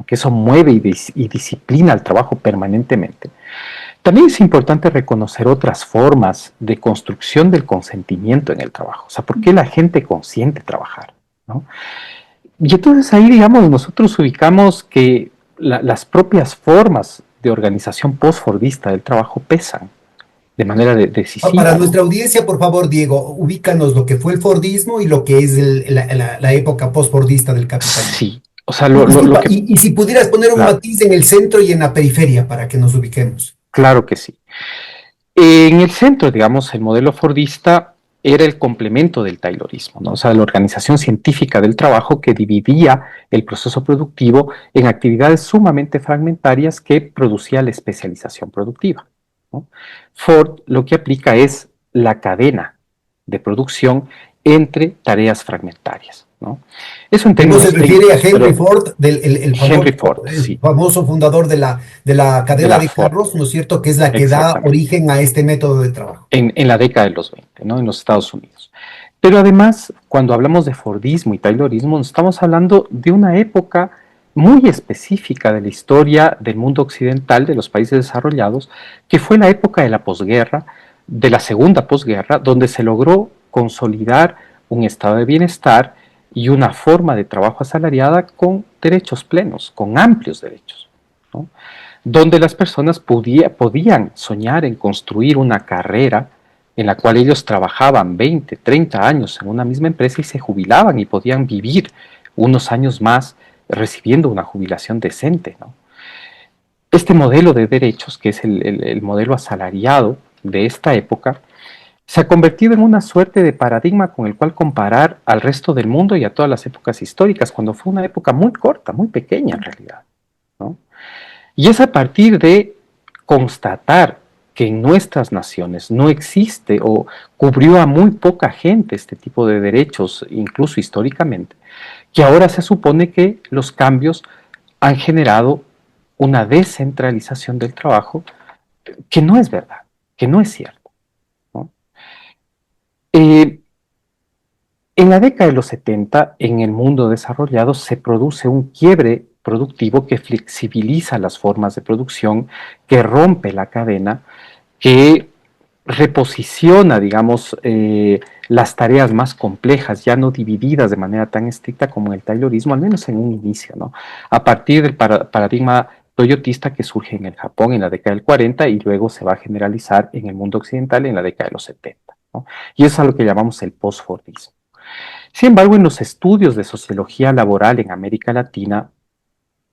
Speaker 2: que eso mueve y disciplina el trabajo permanentemente. También es importante reconocer otras formas de construcción del consentimiento en el trabajo. O sea, ¿por qué la gente consiente trabajar? ¿No? Y entonces ahí, digamos, nosotros ubicamos que las propias formas de organización post-fordista del trabajo pesan de manera
Speaker 1: Para
Speaker 2: decisiva, ¿no?
Speaker 1: nuestra audiencia, por favor, Diego, ubícanos lo que fue el Fordismo y lo que es la época post-Fordista del capitalismo.
Speaker 2: Sí, o sea, lo
Speaker 1: Disculpa,
Speaker 2: que...
Speaker 1: y si pudieras poner un
Speaker 2: Claro,
Speaker 1: matiz en el centro y en la periferia para que nos ubiquemos.
Speaker 2: claro que sí. En el centro, digamos, el modelo fordista era el complemento del taylorismo, ¿no? O sea, la organización científica del trabajo que dividía el proceso productivo en actividades sumamente fragmentarias que producía la especialización productiva, ¿no? Ford lo que aplica es la cadena de producción entre tareas fragmentarias, ¿no? Eso en
Speaker 1: Diego se
Speaker 2: términos
Speaker 1: refiere a
Speaker 2: técnicos,
Speaker 1: Henry
Speaker 2: pero
Speaker 1: Ford,
Speaker 2: Henry Ford,
Speaker 1: el
Speaker 2: sí,
Speaker 1: famoso fundador de la
Speaker 2: de
Speaker 1: cadena
Speaker 2: la
Speaker 1: de
Speaker 2: Ford,
Speaker 1: carros, ¿no es cierto? Que es la que da
Speaker 2: exactamente.
Speaker 1: origen a este método de trabajo.
Speaker 2: En la década de los 20, ¿no? En los Estados Unidos. Pero además, cuando hablamos de Fordismo y Taylorismo, estamos hablando de una época muy específica de la historia del mundo occidental, de los países desarrollados, que fue la época de la posguerra, de la segunda posguerra, donde se logró consolidar un estado de bienestar y una forma de trabajo asalariada con derechos plenos, con amplios derechos, ¿no? Donde las personas podían soñar en construir una carrera en la cual ellos trabajaban 20, 30 años en una misma empresa y se jubilaban y podían vivir unos años más recibiendo una jubilación decente, ¿no? Este modelo de derechos, que es el modelo asalariado de esta época, se ha convertido en una suerte de paradigma con el cual comparar al resto del mundo y a todas las épocas históricas, cuando fue una época muy corta, muy pequeña en realidad, ¿no? Y es a partir de constatar que en nuestras naciones no existe o cubrió a muy poca gente este tipo de derechos, incluso históricamente, que ahora se supone que los cambios han generado una descentralización del trabajo que no es verdad, que no es cierto, ¿no? Eh, En la década de los 70, en el mundo desarrollado, se produce un quiebre productivo que flexibiliza las formas de producción, que rompe la cadena, que reposiciona, digamos, las tareas más complejas, ya no divididas de manera tan estricta como en el taylorismo, al menos en un inicio, ¿no? A partir del paradigma toyotista que surge en el Japón en la década del 40 y luego se va a generalizar en el mundo occidental en la década de los 70, ¿no? Y eso es a lo que llamamos el post-Fordismo. Sin embargo, en los estudios de sociología laboral en América Latina,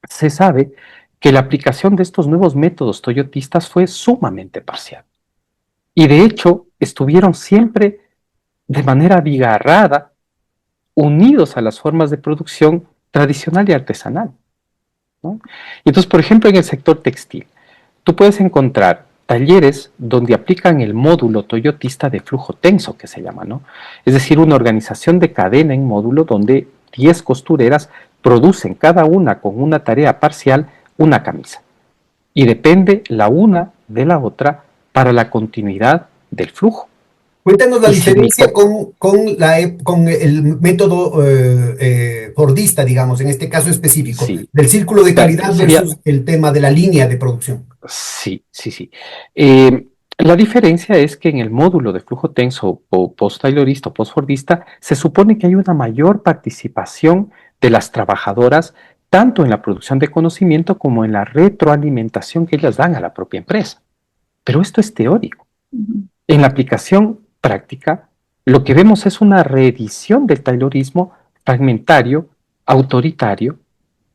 Speaker 2: se sabe que la aplicación de estos nuevos métodos toyotistas fue sumamente parcial. Y de hecho, estuvieron siempre de manera abigarrada unidos a las formas de producción tradicional y artesanal, ¿no? Y entonces, por ejemplo, en el sector textil, tú puedes encontrar talleres donde aplican el módulo toyotista de flujo tenso, que se llama, ¿no? Es decir, una organización de cadena en módulo donde 10 costureras producen cada una con una tarea parcial una camisa. Y depende la una de la otra para la continuidad del flujo.
Speaker 1: Cuéntanos la
Speaker 2: Y si mi
Speaker 1: diferencia con el método Fordista, digamos, en este caso específico,
Speaker 2: sí,
Speaker 1: del círculo de calidad
Speaker 2: sería,
Speaker 1: versus el tema de la línea de producción.
Speaker 2: sí, sí, sí. La diferencia es que en el módulo de flujo tenso o post-taylorista o post-fordista se supone que hay una mayor participación de las trabajadoras tanto en la producción de conocimiento como en la retroalimentación que ellas dan a la propia empresa. Pero esto es teórico. En la aplicación práctica, lo que vemos es una reedición del taylorismo fragmentario, autoritario,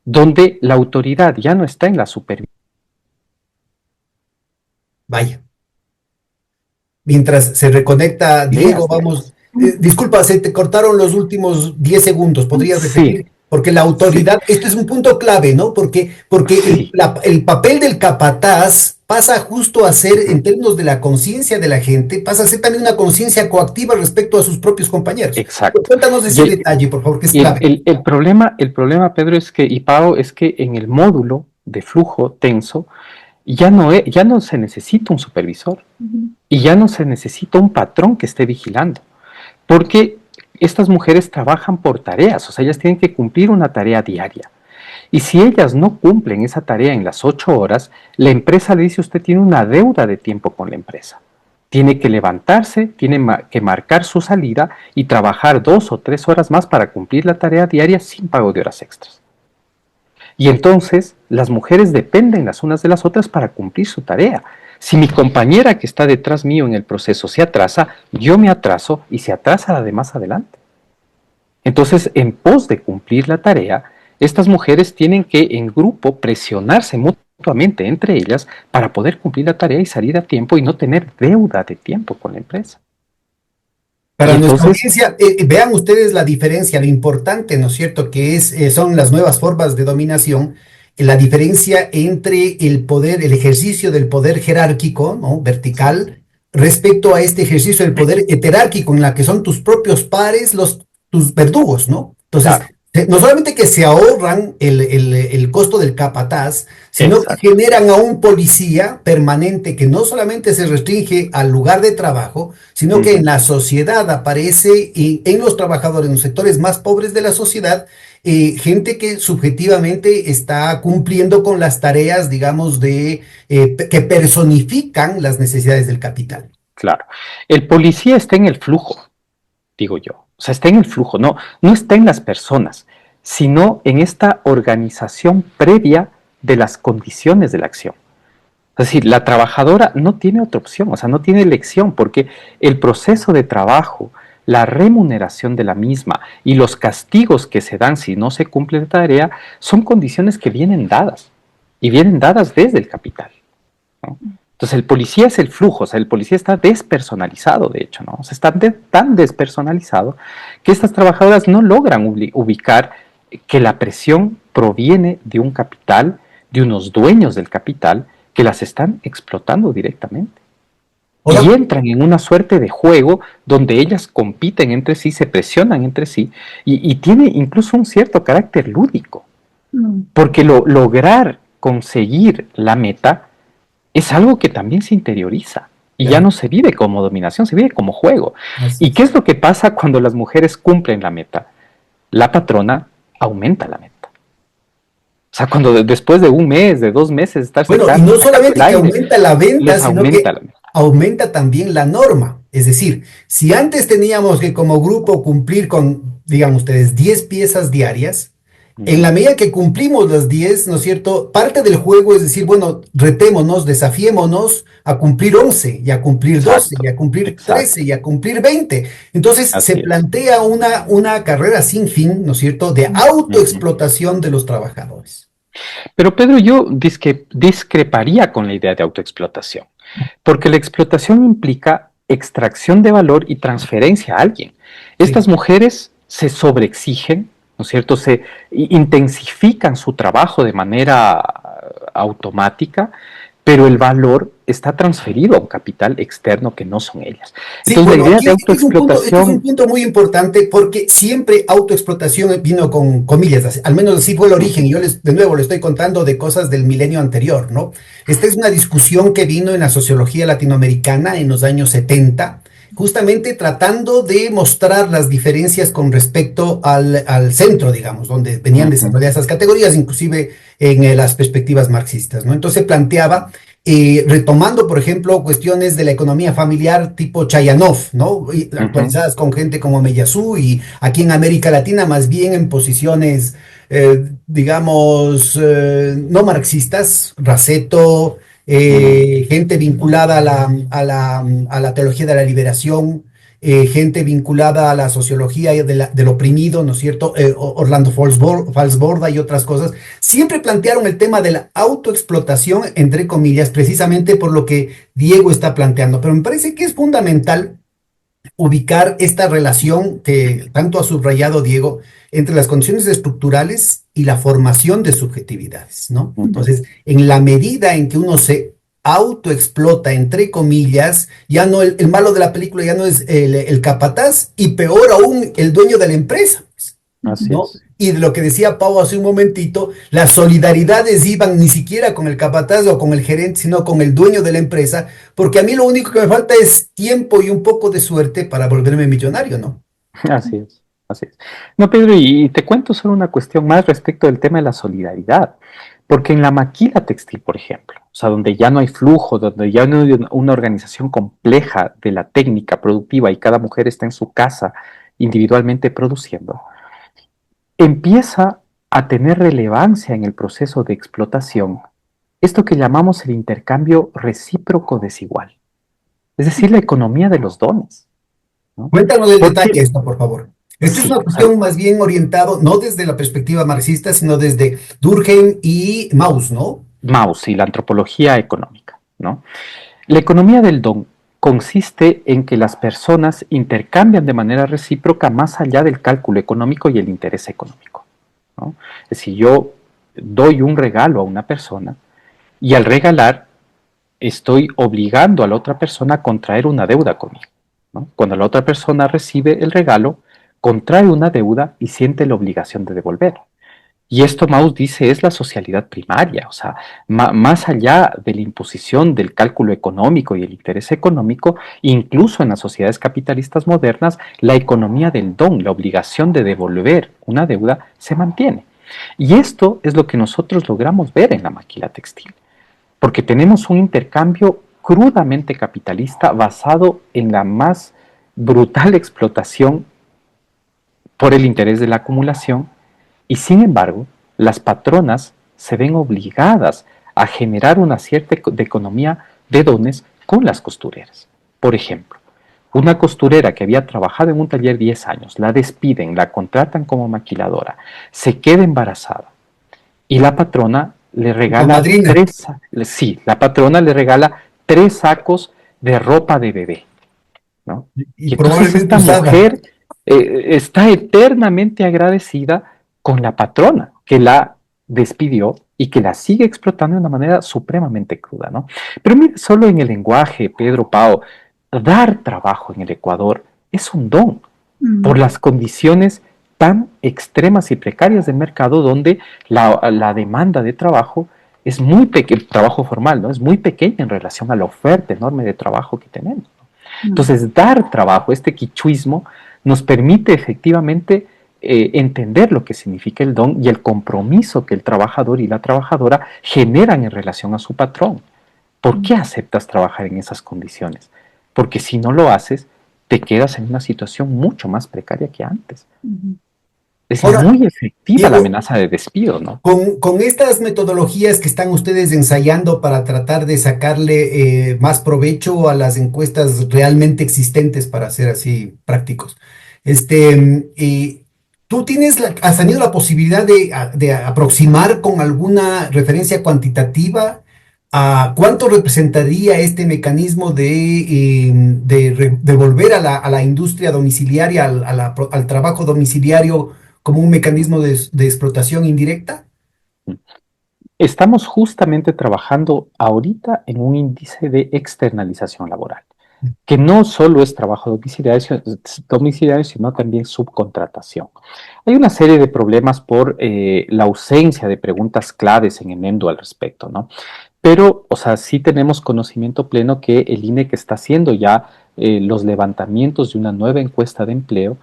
Speaker 2: donde la autoridad ya no está en la supervisión.
Speaker 1: Vaya. Mientras se reconecta Diego,
Speaker 2: Ideas,
Speaker 1: vamos.
Speaker 2: digamos.
Speaker 1: Disculpa, se te cortaron los últimos 10 segundos. ¿Podrías
Speaker 2: Sí,
Speaker 1: repetir? Porque la
Speaker 2: sí,
Speaker 1: autoridad, esto es un punto clave, ¿no? Porque
Speaker 2: sí,
Speaker 1: el papel del capataz pasa justo a ser, en términos de la conciencia de la gente, pasa a ser también una conciencia coactiva respecto a sus propios compañeros.
Speaker 2: exacto.
Speaker 1: Cuéntanos
Speaker 2: Y
Speaker 1: ese detalle, por favor, que es clave.
Speaker 2: el problema, Pedro, es que, y Pau, es que en el módulo de flujo tenso ya no se necesita un supervisor y ya no se necesita un patrón que esté vigilando, porque estas mujeres trabajan por tareas, o sea, ellas tienen que cumplir una tarea diaria. Y si ellas no cumplen esa tarea en las 8 horas, la empresa le dice: usted tiene una deuda de tiempo con la empresa. Tiene que levantarse, tiene que marcar su salida y trabajar 2 o 3 horas más para cumplir la tarea diaria sin pago de horas extras. Y entonces las mujeres dependen las unas de las otras para cumplir su tarea. Si mi compañera que está detrás mío en el proceso se atrasa, yo me atraso y se atrasa la de más adelante. Entonces, en pos de cumplir la tarea, estas mujeres tienen que en grupo presionarse mutuamente entre ellas para poder cumplir la tarea y salir a tiempo y no tener deuda de tiempo con la empresa.
Speaker 1: Para
Speaker 2: Y
Speaker 1: nuestra
Speaker 2: entonces,
Speaker 1: audiencia, vean ustedes la diferencia, lo importante, ¿no es cierto?, que son las nuevas formas de dominación, la diferencia entre el poder, el ejercicio del poder jerárquico, ¿no?, vertical, respecto a este ejercicio del poder heterárquico, en la que son tus propios pares, tus verdugos, ¿no? Entonces,
Speaker 2: claro,
Speaker 1: no solamente que se ahorran el costo del capataz, sino que
Speaker 2: exacto.
Speaker 1: generan a un policía permanente que no solamente se restringe al lugar de trabajo, sino que en la sociedad aparece en los trabajadores, en los sectores más pobres de la sociedad, gente que subjetivamente está cumpliendo con las tareas, digamos, que personifican las necesidades del capital.
Speaker 2: Claro. El policía está en el flujo, digo yo. O sea, está en el flujo, no está en las personas, sino en esta organización previa de las condiciones de la acción. Es decir, la trabajadora no tiene otra opción, o sea, no tiene elección, porque el proceso de trabajo, la remuneración de la misma y los castigos que se dan si no se cumple la tarea son condiciones que vienen dadas, y vienen dadas desde el capital, ¿no? Entonces el policía es el flujo, o sea, el policía está despersonalizado, de hecho, ¿no? O sea, está tan despersonalizado que estas trabajadoras no logran ubicar que la presión proviene de un capital, de unos dueños del capital, que las están explotando directamente.
Speaker 1: Ahora,
Speaker 2: Y entran en una suerte de juego donde ellas compiten entre sí, se presionan entre sí, y tiene incluso un cierto carácter lúdico, porque lograr conseguir la meta es algo que también se interioriza y ya
Speaker 1: claro,
Speaker 2: no se vive como dominación, se vive como juego.
Speaker 1: así
Speaker 2: ¿Y qué
Speaker 1: es.
Speaker 2: es lo que pasa cuando las mujeres cumplen la meta? La patrona aumenta la meta. O sea, cuando después de un mes, de 2 meses de estar
Speaker 1: Bueno, y no
Speaker 2: sacando el
Speaker 1: solamente que
Speaker 2: aire,
Speaker 1: aumenta la venta,
Speaker 2: les
Speaker 1: sino
Speaker 2: aumenta
Speaker 1: que
Speaker 2: la meta.
Speaker 1: aumenta también la norma. Es decir, si antes teníamos que como grupo cumplir con, digamos ustedes, 10 piezas diarias, en la
Speaker 2: Ujú.
Speaker 1: medida que cumplimos las 10, ¿no es cierto? Parte del juego es decir, bueno, retémonos, desafiémonos a cumplir 11, y a cumplir 12, y
Speaker 2: Exacto,
Speaker 1: a cumplir 13,
Speaker 2: exacto.
Speaker 1: y a cumplir 20. Entonces se
Speaker 2: Así es.
Speaker 1: plantea una carrera sin fin, ¿no es cierto?, de
Speaker 2: Ujú.
Speaker 1: autoexplotación de los trabajadores.
Speaker 2: Pero Pedro, yo discreparía con la idea de autoexplotación, porque la explotación implica extracción de valor y transferencia a alguien.
Speaker 1: Sí.
Speaker 2: Estas mujeres se sobreexigen, ¿no es cierto? Se intensifican su trabajo de manera automática, pero el valor está transferido a un capital externo que no son ellas.
Speaker 1: Sí,
Speaker 2: Entonces, la
Speaker 1: bueno,
Speaker 2: idea
Speaker 1: aquí
Speaker 2: de
Speaker 1: este es un
Speaker 2: autoexplotación,
Speaker 1: punto muy importante porque siempre autoexplotación vino con comillas, al menos así fue el origen. Y yo de nuevo le estoy contando de cosas del milenio anterior, ¿no? Esta es una discusión que vino en la sociología latinoamericana en los años 70, justamente tratando de mostrar las diferencias con respecto al centro, digamos, donde venían
Speaker 2: ujú,
Speaker 1: desarrolladas esas categorías, inclusive en las perspectivas marxistas, ¿no? Entonces planteaba retomando, por ejemplo, cuestiones de la economía familiar tipo Chayanov, ¿no? Y
Speaker 2: ujú,
Speaker 1: actualizadas con gente como Meyazú y aquí en América Latina más bien en posiciones, digamos, no marxistas, Raceto,
Speaker 2: ujú.
Speaker 1: gente vinculada a la teología de la liberación, gente vinculada a la sociología del oprimido, ¿no es cierto? Orlando Falsborda y otras cosas, siempre plantearon el tema de la autoexplotación, entre comillas, precisamente por lo que Diego está planteando. Pero me parece que es fundamental ubicar esta relación que tanto ha subrayado Diego entre las condiciones estructurales y la formación de subjetividades, ¿no?
Speaker 2: Ujú.
Speaker 1: Entonces, en la medida en que uno se autoexplota, entre comillas, ya no el malo de la película ya no es el capataz y peor aún el dueño de la empresa,
Speaker 2: Así
Speaker 1: ¿no?
Speaker 2: es.
Speaker 1: Y de lo que decía Pau hace un momentito, las solidaridades iban ni siquiera con el capataz o con el gerente, sino con el dueño de la empresa, porque a mí lo único que me falta es tiempo y un poco de suerte para volverme millonario, ¿no?
Speaker 2: Así es. Así es. No, Pedro, y te cuento solo una cuestión más respecto del tema de la solidaridad. Porque en la maquila textil, por ejemplo, o sea, donde ya no hay flujo, donde ya no hay una organización compleja de la técnica productiva y cada mujer está en su casa individualmente produciendo, empieza a tener relevancia en el proceso de explotación esto que llamamos el intercambio recíproco desigual, es decir, la economía de los dones, ¿no?
Speaker 1: Cuéntanos el detalle
Speaker 2: Porque
Speaker 1: esto, por favor. Esto es
Speaker 2: sí,
Speaker 1: una
Speaker 2: o sea,
Speaker 1: cuestión más bien orientado, no desde la perspectiva marxista, sino desde Durkheim y Mauss, ¿no?
Speaker 2: Mauss y la antropología económica, ¿no? La economía del don consiste en que las personas intercambian de manera recíproca más allá del cálculo económico y el interés económico, ¿no? Es decir, yo doy un regalo a una persona y al regalar estoy obligando a la otra persona a contraer una deuda conmigo, ¿no? Cuando la otra persona recibe el regalo, contrae una deuda y siente la obligación de devolver. Y esto Mauss dice es la socialidad primaria, o sea, más allá de la imposición del cálculo económico y el interés económico, incluso en las sociedades capitalistas modernas, la economía del don, la obligación de devolver una deuda, se mantiene. Y esto es lo que nosotros logramos ver en la maquila textil, porque tenemos un intercambio crudamente capitalista basado en la más brutal explotación por el interés de la acumulación y sin embargo las patronas se ven obligadas a generar una cierta economía de dones con las costureras. Por ejemplo, una costurera que había trabajado en un taller 10 años, la despiden, la contratan como maquiladora, se queda embarazada y la patrona le
Speaker 1: La
Speaker 2: regala
Speaker 1: madrina.
Speaker 2: sí, la patrona le regala 3 sacos de ropa de bebé, ¿no?
Speaker 1: Y
Speaker 2: Y entonces
Speaker 1: probablemente
Speaker 2: esta
Speaker 1: usada.
Speaker 2: mujer está eternamente agradecida con la patrona que la despidió y que la sigue explotando de una manera supremamente cruda, ¿no? Pero mire, solo en el lenguaje, Pedro Pao, dar trabajo en el Ecuador es un don por
Speaker 3: Mm,
Speaker 2: las condiciones tan extremas y precarias del mercado donde la demanda de trabajo es muy pequeña, trabajo formal, ¿no? Es muy pequeña en relación a la oferta enorme de trabajo que tenemos.
Speaker 3: mm,
Speaker 2: Entonces, dar trabajo, este quichuismo, nos permite efectivamente entender lo que significa el don y el compromiso que el trabajador y la trabajadora generan en relación a su patrón. ¿Por
Speaker 3: mm,
Speaker 2: qué aceptas trabajar en esas condiciones? Porque si no lo haces, te quedas en una situación mucho más precaria que antes.
Speaker 3: mm.
Speaker 2: Es
Speaker 1: Ahora,
Speaker 2: muy efectiva la
Speaker 1: Diego,
Speaker 2: amenaza de despido, ¿no?
Speaker 1: con estas metodologías que están ustedes ensayando para tratar de sacarle más provecho a las encuestas realmente existentes, para ser así prácticos, ¿tú has tenido la posibilidad de aproximar con alguna referencia cuantitativa a cuánto representaría este mecanismo de volver a la industria domiciliaria, al trabajo domiciliario como un mecanismo de explotación indirecta?
Speaker 2: Estamos justamente trabajando ahorita en un índice de externalización laboral, que no solo es trabajo domiciliario, sino también subcontratación. Hay una serie de problemas por la ausencia de preguntas claves en ENEMDU al respecto, ¿no? Pero, o sea, sí tenemos conocimiento pleno que el INEC está haciendo ya los levantamientos de una nueva encuesta de empleo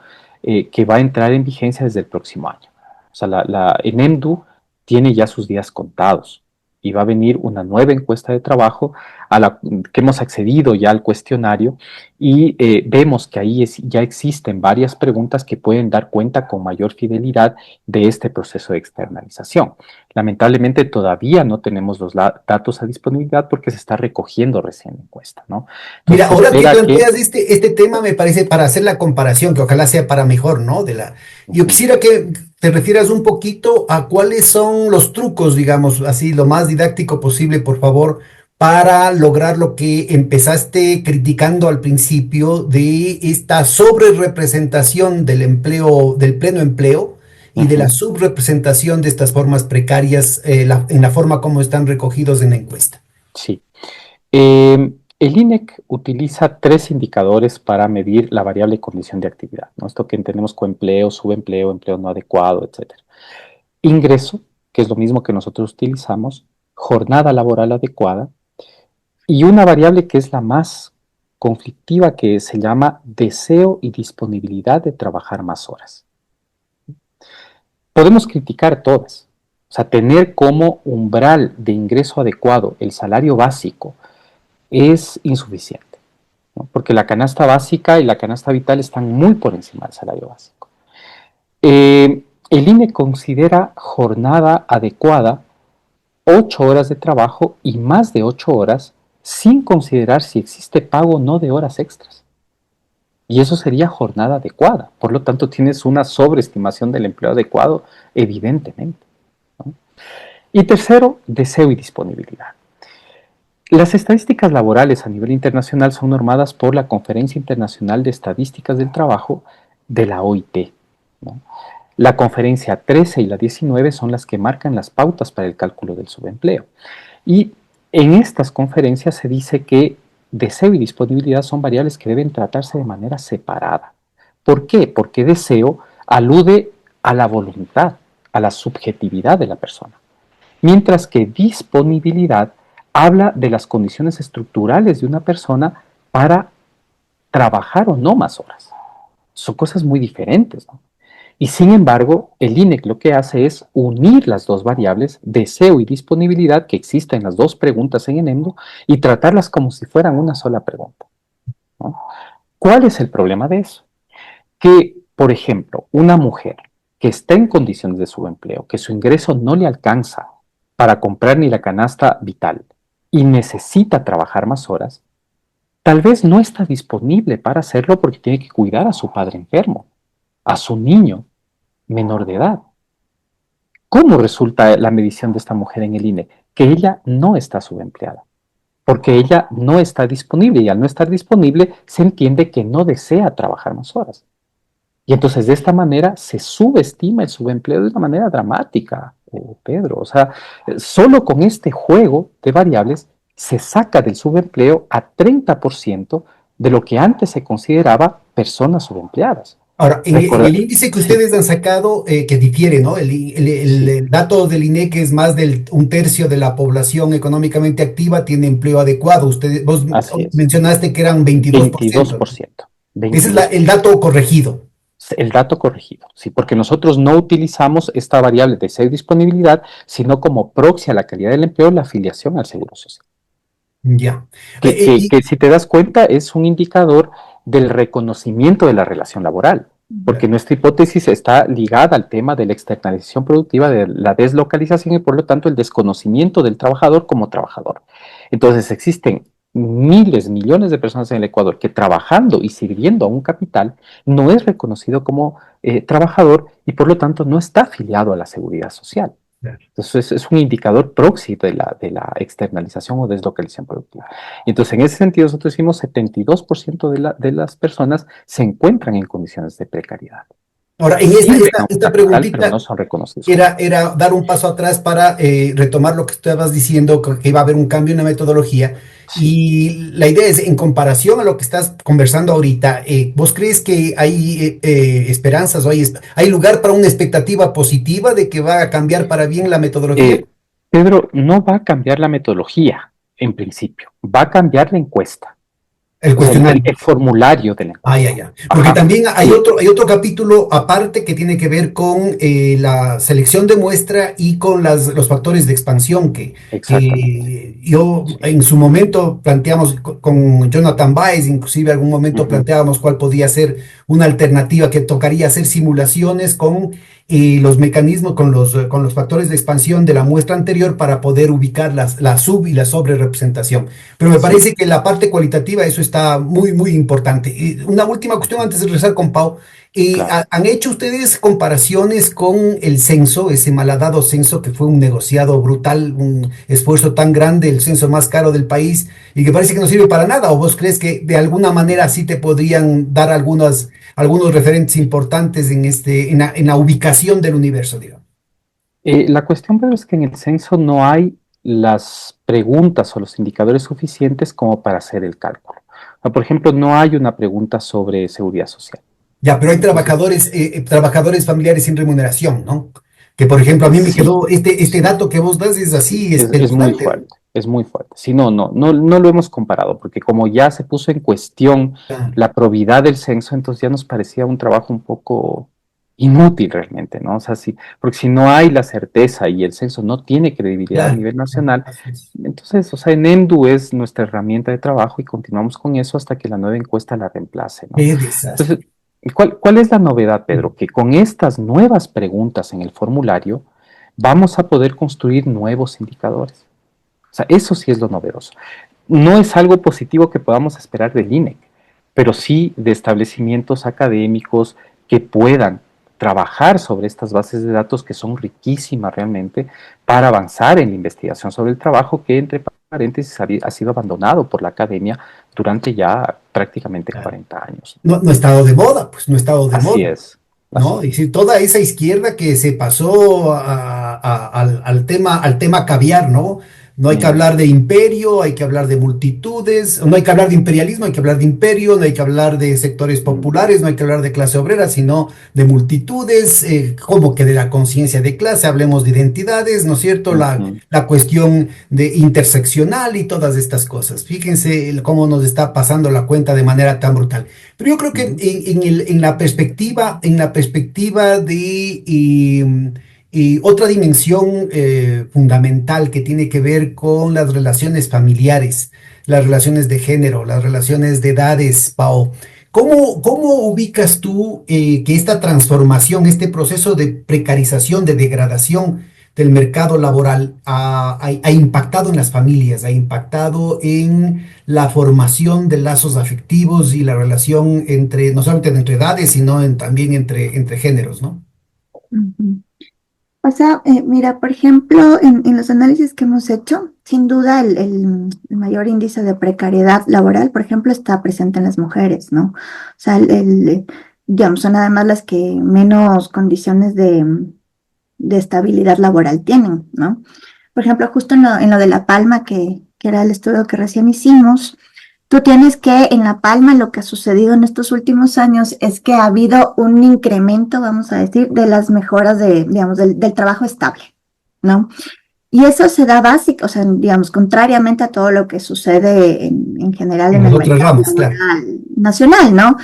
Speaker 2: que va a entrar en vigencia desde el próximo año. O sea, la ENEMDU tiene ya sus días contados y va a venir una nueva encuesta de trabajo a la que hemos accedido ya al cuestionario y vemos que ahí ya existen varias preguntas que pueden dar cuenta con mayor fidelidad de este proceso de externalización. Lamentablemente todavía no tenemos los datos a disponibilidad porque se está recogiendo recién la encuesta, ¿no?
Speaker 1: Mira,
Speaker 2: Entonces se
Speaker 1: ahora que
Speaker 2: espera que...
Speaker 1: planteas este tema, me parece para hacer la comparación, que ojalá sea para mejor, ¿no? Yo
Speaker 2: Ujú.
Speaker 1: quisiera que te refieras un poquito a cuáles son los trucos, digamos, así, lo más didáctico posible, por favor, para lograr lo que empezaste criticando al principio de esta sobrerepresentación del empleo, del pleno empleo y de la
Speaker 2: Ujú.
Speaker 1: subrepresentación de estas formas precarias, en la forma como están recogidos en la encuesta.
Speaker 2: Sí. El INEC utiliza 3 indicadores para medir la variable condición de actividad, ¿no? Esto que entendemos como empleo, subempleo, empleo no adecuado, etcétera. Ingreso, que es lo mismo que nosotros utilizamos, jornada laboral adecuada y una variable que es la más conflictiva que se llama deseo y disponibilidad de trabajar más horas. podemos criticar todas. O sea, tener como umbral de ingreso adecuado el salario básico es insuficiente, ¿no? Porque la canasta básica y la canasta vital están muy por encima del salario básico. El INE considera jornada adecuada 8 horas de trabajo y más de 8 horas sin considerar si existe pago o no de horas extras. Y eso sería jornada adecuada. Por lo tanto, tienes una sobreestimación del empleo adecuado, evidentemente, ¿no? Y tercero, deseo y disponibilidad. Las estadísticas laborales a nivel internacional son normadas por la Conferencia Internacional de Estadísticas del Trabajo de la OIT, ¿no? La conferencia 13 y la 19 son las que marcan las pautas para el cálculo del subempleo. Y en estas conferencias se dice que deseo y disponibilidad son variables que deben tratarse de manera separada. ¿Por qué? Porque deseo alude a la voluntad, a la subjetividad de la persona, mientras que disponibilidad habla de las condiciones estructurales de una persona para trabajar o no más horas. Son cosas muy diferentes, ¿no? Y sin embargo, el INEC lo que hace es unir las dos variables, deseo y disponibilidad, que existen en las dos preguntas en ENEMDO, y tratarlas como si fueran una sola pregunta, ¿no? ¿Cuál es el problema de eso? Que, por ejemplo, una mujer que está en condiciones de subempleo, que su ingreso no le alcanza para comprar ni la canasta vital y necesita trabajar más horas, tal vez no está disponible para hacerlo porque tiene que cuidar a su padre enfermo, a su niño menor de edad. ¿Cómo resulta la medición de esta mujer en el INE? Que ella no está subempleada, porque ella no está disponible y al no estar disponible se entiende que no desea trabajar más horas. Y entonces de esta manera se subestima el subempleo de una manera dramática, Pedro. O sea, solo con este juego de variables se saca del subempleo a 30% de lo que antes se consideraba personas subempleadas.
Speaker 1: Ahora, en
Speaker 2: Recuerda,
Speaker 1: el índice que
Speaker 2: sí,
Speaker 1: ustedes han sacado, que difiere, ¿no?
Speaker 2: sí,
Speaker 1: El dato del INEC es más del un tercio de la población económicamente activa tiene empleo adecuado. Vos
Speaker 2: así es.
Speaker 1: mencionaste que eran 22%, ¿no?
Speaker 2: 22%,
Speaker 1: Ese es
Speaker 2: 22%.
Speaker 1: el dato corregido.
Speaker 2: El dato corregido, sí, porque nosotros no utilizamos esta variable de ser disponibilidad, sino como proxy a la calidad del empleo, la afiliación al Seguro Social.
Speaker 1: Ya.
Speaker 2: Que, que, que si te das cuenta es un indicador del reconocimiento de la relación laboral, porque nuestra hipótesis está ligada al tema de la externalización productiva, de la deslocalización y por lo tanto el desconocimiento del trabajador como trabajador. Entonces existen miles, millones de personas en el Ecuador que trabajando y sirviendo a un capital no es reconocido como trabajador y por lo tanto no está afiliado a la seguridad social. Entonces es un indicador proxy de la externalización o deslocalización productiva. Y entonces en ese sentido nosotros decimos 72% de las personas se encuentran en condiciones de precariedad.
Speaker 1: Ahora, en
Speaker 2: Sirven a un
Speaker 1: esta
Speaker 2: capital, pero no
Speaker 1: preguntita
Speaker 2: son reconocidos como
Speaker 1: era dar un paso atrás para retomar lo que estabas diciendo, que iba a haber un cambio en la metodología.
Speaker 2: sí.
Speaker 1: Y la idea es, en comparación a lo que estás conversando ahorita, ¿vos crees que hay esperanzas o hay lugar para una expectativa positiva de que va a cambiar para bien la metodología?
Speaker 2: Eh, Pedro, no va a cambiar la metodología en principio, va a cambiar la encuesta,
Speaker 1: El
Speaker 2: o sea, el,
Speaker 1: cuestionario.
Speaker 2: el formulario de la
Speaker 1: Ah, ya,
Speaker 2: encuesta.
Speaker 1: ya. Porque
Speaker 2: Ajá,
Speaker 1: también
Speaker 2: sí,
Speaker 1: hay otro capítulo aparte que tiene que ver con la selección de muestra y con los factores de expansión
Speaker 2: exactamente.
Speaker 1: que yo
Speaker 2: Sí.
Speaker 1: en su momento planteamos con Jonathan Baez, inclusive algún momento
Speaker 2: Ujú,
Speaker 1: planteábamos cuál podía ser una alternativa que tocaría hacer simulaciones con los mecanismos, con los factores de expansión de la muestra anterior para poder ubicar la sub y la sobre representación. Pero me
Speaker 2: sí.
Speaker 1: parece que la parte cualitativa, eso está muy, muy importante. Y una última cuestión
Speaker 2: Ujú,
Speaker 1: antes de regresar con Pau.
Speaker 2: claro.
Speaker 1: ¿Han hecho ustedes comparaciones con el censo, ese malhadado censo que fue un negociado brutal, un esfuerzo tan grande, el censo más caro del país y que parece que no sirve para nada? ¿O vos crees que de alguna manera sí te podrían dar algunos referentes importantes en la ubicación del universo, digamos?
Speaker 2: La cuestión, pero es que en el censo no hay las preguntas o los indicadores suficientes como para hacer el cálculo. Por ejemplo, no hay una pregunta sobre seguridad social.
Speaker 1: Ya, pero hay
Speaker 2: Entonces,
Speaker 1: trabajadores familiares sin remuneración, ¿no? Que por ejemplo a mí me
Speaker 2: sí,
Speaker 1: quedó, este
Speaker 2: sí,
Speaker 1: dato que vos das es
Speaker 2: sí,
Speaker 1: así
Speaker 2: es muy
Speaker 1: espeluznante.
Speaker 2: fuerte, es muy fuerte. Sí, no lo hemos comparado, porque como ya se puso en cuestión
Speaker 1: Ah,
Speaker 2: la probidad del censo, entonces ya nos parecía un trabajo un poco, inútil realmente, ¿no? O sea, porque si no hay la certeza y el censo no tiene credibilidad a
Speaker 1: Claro,
Speaker 2: nivel nacional,
Speaker 1: así es.
Speaker 2: entonces, o sea, en EMDU es nuestra herramienta de trabajo y continuamos con eso hasta que la nueva encuesta la reemplace, ¿no?
Speaker 1: Qué desastre.
Speaker 2: Entonces, ¿cuál es la novedad, Pedro? Que con estas nuevas preguntas en el formulario vamos a poder construir nuevos indicadores. O sea, eso sí es lo novedoso. No es algo positivo que podamos esperar del INEC, pero sí de establecimientos académicos que puedan trabajar sobre estas bases de datos que son riquísimas realmente para avanzar en la investigación sobre el trabajo que, entre paréntesis, ha sido abandonado por la academia durante ya prácticamente
Speaker 1: Claro.
Speaker 2: 40 años.
Speaker 1: No, no ha estado de moda, pues no ha estado de
Speaker 2: Así
Speaker 1: moda.
Speaker 2: es, así
Speaker 1: ¿No? Y
Speaker 2: es.
Speaker 1: si toda esa izquierda que se pasó al tema caviar, ¿no? No hay que
Speaker 2: Mm,
Speaker 1: hablar de imperio, hay que hablar de multitudes, no hay que hablar de imperialismo, hay que hablar de imperio, no hay que hablar de sectores
Speaker 2: mm,
Speaker 1: populares, no hay que hablar de clase obrera, sino de multitudes, como que de la conciencia de clase, hablemos de identidades, ¿no es cierto?
Speaker 2: ujú,
Speaker 1: La cuestión de interseccional y todas estas cosas. Fíjense cómo nos está pasando la cuenta de manera tan brutal. Pero yo creo que
Speaker 2: ujú.
Speaker 1: en la perspectiva de otra dimensión fundamental que tiene que ver con las relaciones familiares, las relaciones de género, las relaciones de edades, Pao. ¿Cómo ubicas tú que esta transformación, este proceso de precarización, de degradación del mercado laboral ha impactado en las familias, ha impactado en la formación de lazos afectivos y la relación entre, no solamente entre edades, sino también entre géneros, ¿no?
Speaker 3: Ujú. O sea, mira, por ejemplo, en los análisis que hemos hecho, sin duda el mayor índice de precariedad laboral, por ejemplo, está presente en las mujeres, ¿no? O sea, digamos, son además las que menos condiciones de estabilidad laboral tienen, ¿no? Por ejemplo, justo en lo de La Palma, que era el estudio que recién hicimos, tú tienes que en La Palma lo que ha sucedido en estos últimos años es que ha habido un incremento, vamos a decir, de las mejoras digamos, del trabajo estable, ¿no? Y eso se da básico, o sea, digamos, contrariamente a todo lo que sucede en general
Speaker 1: En
Speaker 3: en
Speaker 1: las
Speaker 3: el
Speaker 1: otras
Speaker 3: mercado
Speaker 1: ramas, claro.
Speaker 3: laboral nacional, ¿no?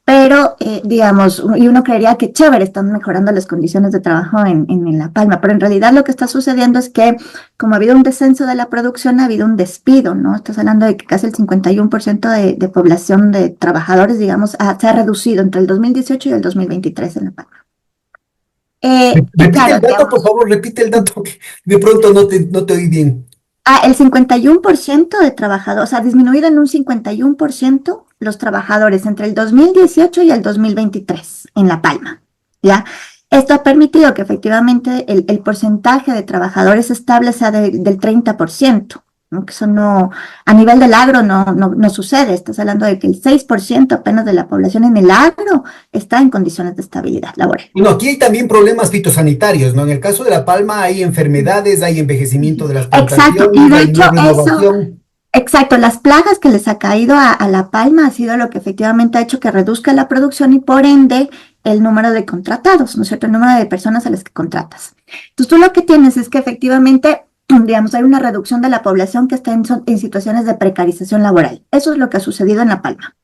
Speaker 3: Pero, digamos, y uno creería que chévere, están mejorando las condiciones de trabajo en La Palma, pero en realidad lo que está sucediendo es que como ha habido un descenso de la producción, ha habido un despido, ¿no? Estás hablando de que casi el 51% de población de trabajadores, digamos, se ha reducido entre el 2018 y el 2023 en La Palma. Y
Speaker 1: Repite
Speaker 3: claro,
Speaker 1: el dato, por
Speaker 3: digamos,
Speaker 1: favor, repite el dato, que de pronto no te oí bien.
Speaker 3: el 51% de trabajadores, o sea, ha disminuido en un 51% los trabajadores entre el 2018 y el 2023 en La Palma, ¿ya? Esto ha permitido que efectivamente el porcentaje de trabajadores estables sea del 30%, ¿no? Que eso no, a nivel del agro no sucede. Estás hablando de que el 6% apenas de la población en el agro está en condiciones de estabilidad laboral.
Speaker 1: Bueno, aquí hay también problemas fitosanitarios, ¿no? En el caso de La Palma hay enfermedades, hay envejecimiento de las
Speaker 3: Exacto, y
Speaker 1: plantaciones,
Speaker 3: de
Speaker 1: hay
Speaker 3: hecho
Speaker 1: no
Speaker 3: eso.
Speaker 1: renovación.
Speaker 3: Exacto, las plagas que les ha caído a La Palma ha sido lo que efectivamente ha hecho que reduzca la producción y por ende el número de contratados, ¿no es cierto? El número de personas a las que contratas. Entonces tú lo que tienes es que efectivamente, digamos, hay una reducción de la población que está en situaciones de precarización laboral. Eso es lo que ha sucedido en La Palma.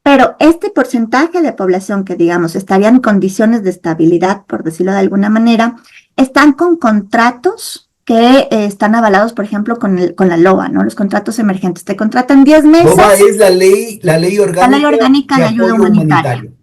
Speaker 3: Pero este porcentaje de población que, digamos, estaría en condiciones de estabilidad, por decirlo de alguna manera, están con contratos que están avalados, por ejemplo, con la LOA, ¿no? Los contratos emergentes. Te contratan 10
Speaker 1: LOBA
Speaker 3: meses,
Speaker 1: es la ley
Speaker 3: la ley
Speaker 1: orgánica
Speaker 3: orgánica
Speaker 1: de
Speaker 3: de ayuda
Speaker 1: apoyo
Speaker 3: humanitaria.
Speaker 1: humanitario,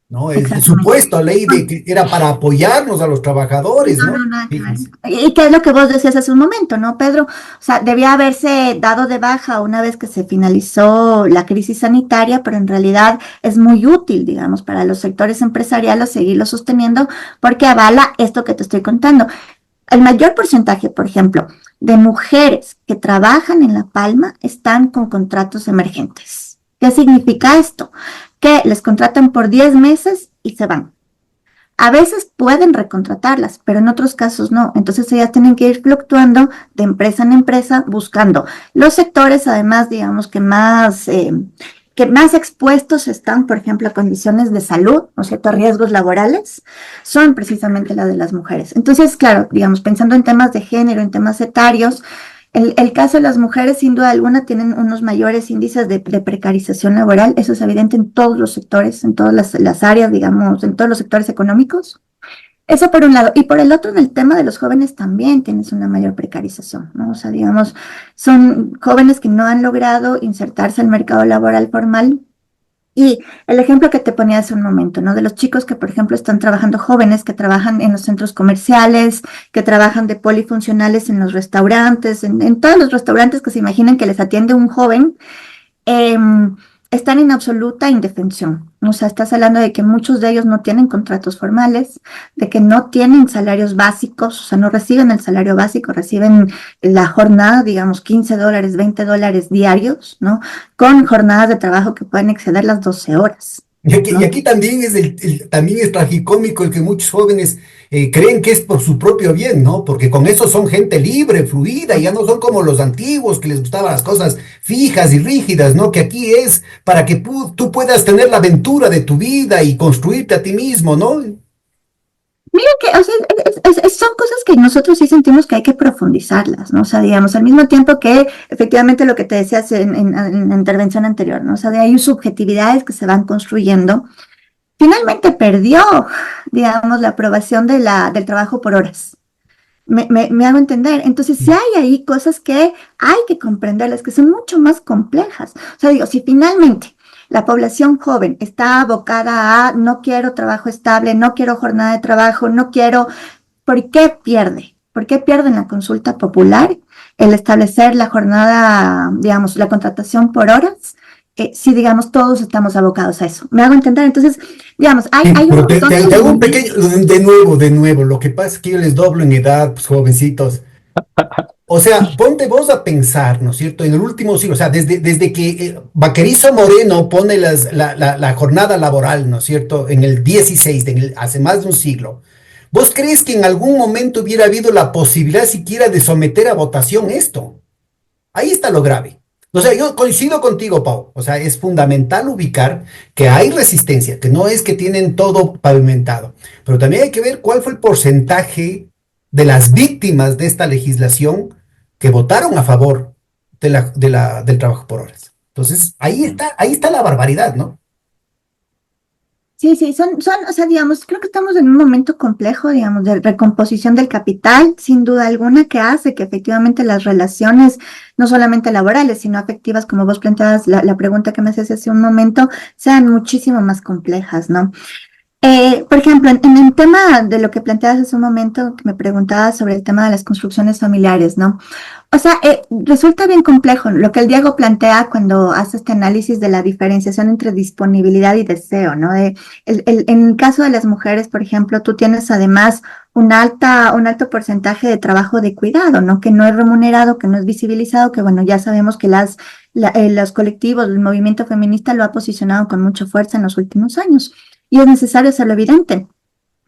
Speaker 1: ¿no? Es de
Speaker 3: Exactamente.
Speaker 1: supuesto ley de que era para apoyarnos a los trabajadores,
Speaker 3: No,
Speaker 1: ¿no?
Speaker 3: nada que ver.
Speaker 1: Fíjense.
Speaker 3: ¿Y qué es lo que vos decías hace un momento, no, Pedro? O sea, debía haberse dado de baja una vez que se finalizó la crisis sanitaria, pero en realidad es muy útil, digamos, para los sectores empresariales seguirlo sosteniendo porque avala esto que te estoy contando. El mayor porcentaje, por ejemplo, de mujeres que trabajan en La Palma están con contratos emergentes. ¿Qué significa esto? Que les contratan por 10 meses y se van. A veces pueden recontratarlas, pero en otros casos no. Entonces ellas tienen que ir fluctuando de empresa en empresa buscando los sectores, además, digamos, que más expuestos están, por ejemplo, a condiciones de salud, ¿no es cierto?, a riesgos laborales, son precisamente las de las mujeres. Entonces, claro, digamos, pensando en temas de género, en temas etarios, El caso de las mujeres, sin duda alguna, tienen unos mayores índices de precarización laboral. Eso es evidente en todos los sectores, en todas las áreas, digamos, en todos los sectores económicos. Eso por un lado. Y por el otro, en el tema de los jóvenes también tienes una mayor precarización, ¿no? O sea, digamos, son jóvenes que no han logrado insertarse al mercado laboral formal. Y el ejemplo que te ponía hace un momento, ¿no? De los chicos que, por ejemplo, están trabajando jóvenes, que trabajan en los centros comerciales, que trabajan de polifuncionales en los restaurantes, en todos los restaurantes que se imaginen que les atiende un joven, eh, están en absoluta indefensión. O sea, estás hablando de que muchos de ellos no tienen contratos formales, de que no tienen salarios básicos, o sea, no reciben el salario básico, reciben la jornada, digamos, $15, $20 diarios, ¿no? Con jornadas de trabajo que pueden exceder las 12 horas.
Speaker 1: Y
Speaker 3: ¿No?
Speaker 1: aquí también también es tragicómico el que muchos jóvenes creen que es por su propio bien, ¿no? Porque con eso son gente libre, fluida, y ya no son como los antiguos que les gustaban las cosas fijas y rígidas, ¿no? Que aquí es para que tú puedas tener la aventura de tu vida y construirte a ti mismo, ¿no?
Speaker 3: Mira que, o sea, son cosas que nosotros sí sentimos que hay que profundizarlas, ¿no? O sea, digamos, al mismo tiempo que efectivamente lo que te decías en la intervención anterior, ¿no? O sea, de hay subjetividades que se van construyendo. Finalmente perdió, digamos, la aprobación del trabajo por horas. Me hago entender. Entonces, sí hay ahí cosas que hay que comprenderlas, que son mucho más complejas. O sea, digo, si finalmente la población joven está abocada a no quiero trabajo estable, no quiero jornada de trabajo, no quiero, ¿por qué pierde? ¿Por qué pierde en la consulta popular el establecer la jornada, digamos, la contratación por horas? Si, digamos, todos estamos abocados a eso. ¿Me hago entender? Entonces, digamos,
Speaker 1: Sí,
Speaker 3: hay un
Speaker 1: pero
Speaker 3: montón
Speaker 1: te hago un
Speaker 3: de...
Speaker 1: pequeño, de nuevo, lo que pasa es que yo les doblo en edad, pues jovencitos. O sea, ponte vos a pensar, ¿no es cierto? En el último siglo, o sea, desde que Vaquerizo Moreno pone la jornada laboral, ¿no es cierto? En el 16, hace más de un siglo. ¿Vos crees que en algún momento hubiera habido la posibilidad siquiera de someter a votación esto? Ahí está lo grave. O sea, yo coincido contigo, Pau. O sea, es fundamental ubicar que hay resistencia, que no es que tienen todo pavimentado, pero también hay que ver cuál fue el porcentaje de las víctimas de esta legislación que votaron a favor del trabajo por horas. Entonces, ahí está la barbaridad, ¿no?
Speaker 3: Sí, sí, o sea, digamos, creo que estamos en un momento complejo, digamos, de recomposición del capital, sin duda alguna, que hace que efectivamente las relaciones, no solamente laborales, sino afectivas, como vos planteabas, la pregunta que me hacías hace un momento, sean muchísimo más complejas, ¿no? Por ejemplo, en el tema de lo que planteabas hace un momento, que me preguntabas sobre el tema de las construcciones familiares, ¿no? O sea, resulta bien complejo lo que el Diego plantea cuando hace este análisis de la diferenciación entre disponibilidad y deseo, ¿no? En el caso de las mujeres, por ejemplo, tú tienes además un alto porcentaje de trabajo de cuidado, ¿no? Que no es remunerado, que no es visibilizado, que bueno, ya sabemos que los colectivos, el movimiento feminista lo ha posicionado con mucha fuerza en los últimos años y es necesario hacerlo evidente.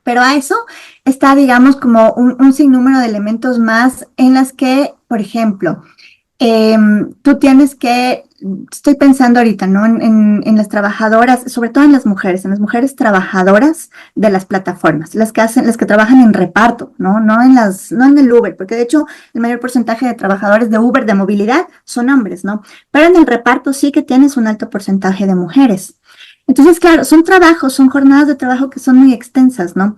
Speaker 3: Pero a eso está, digamos, como un sinnúmero de elementos más en las que, por ejemplo, tú tienes que, estoy pensando ahorita, ¿no? En las trabajadoras, sobre todo en las mujeres trabajadoras de las plataformas, las que trabajan en reparto, ¿no? No en el Uber, porque de hecho el mayor porcentaje de trabajadores de Uber de movilidad son hombres, ¿no? Pero en el reparto sí que tienes un alto porcentaje de mujeres. Entonces, claro, son jornadas de trabajo que son muy extensas, ¿no?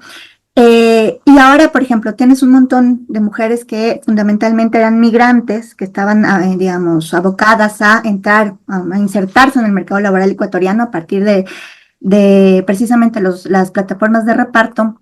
Speaker 3: Y ahora, por ejemplo, tienes un montón de mujeres que fundamentalmente eran migrantes, que estaban, digamos, abocadas a entrar, a insertarse en el mercado laboral ecuatoriano a partir de precisamente las plataformas de reparto,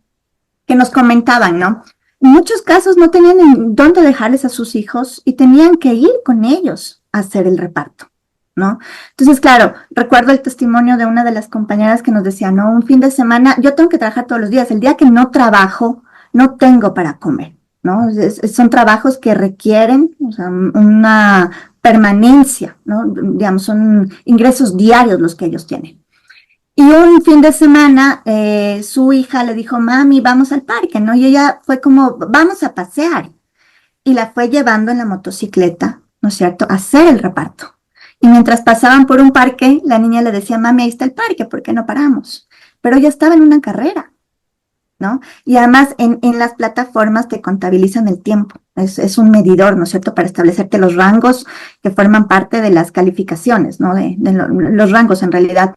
Speaker 3: que nos comentaban, ¿no? En muchos casos no tenían en dónde dejarles a sus hijos y tenían que ir con ellos a hacer el reparto, ¿no? Entonces, claro, recuerdo el testimonio de una de las compañeras que nos decía, no, un fin de semana, yo tengo que trabajar todos los días, el día que no trabajo, no tengo para comer, ¿no? Son trabajos que requieren, o sea, una permanencia, ¿no? Digamos, son ingresos diarios los que ellos tienen. Y un fin de semana, su hija le dijo, mami, vamos al parque, ¿no? Y ella fue como, vamos a pasear. Y la fue llevando en la motocicleta, ¿no es cierto?, a hacer el reparto. Y mientras pasaban por un parque, la niña le decía, mami, ahí está el parque, ¿por qué no paramos? Pero ella estaba en una carrera. ¿no? Y además en las plataformas te contabilizan el tiempo. Es un medidor, ¿no es cierto?, para establecerte los rangos que forman parte de las calificaciones, ¿no? Los rangos en realidad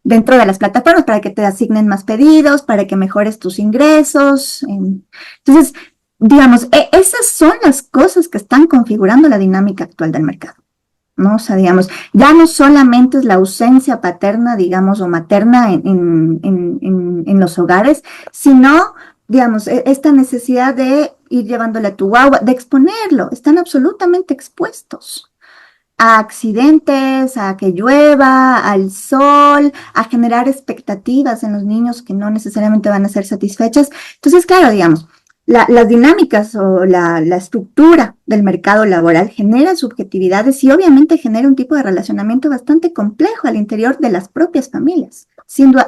Speaker 3: dentro de las plataformas para que te asignen más pedidos, para que mejores tus ingresos. Entonces, digamos, esas son las cosas que están configurando la dinámica actual del mercado, ¿no? O sea, digamos, ya no solamente es la ausencia paterna, digamos, o materna en los hogares, sino, digamos, esta necesidad de ir llevándole a tu guagua, de exponerlo, están absolutamente expuestos a accidentes, a que llueva, al sol, a generar expectativas en los niños que no necesariamente van a ser satisfechas. Entonces, claro, digamos, las dinámicas o la estructura del mercado laboral genera subjetividades y obviamente genera un tipo de relacionamiento bastante complejo al interior de las propias familias.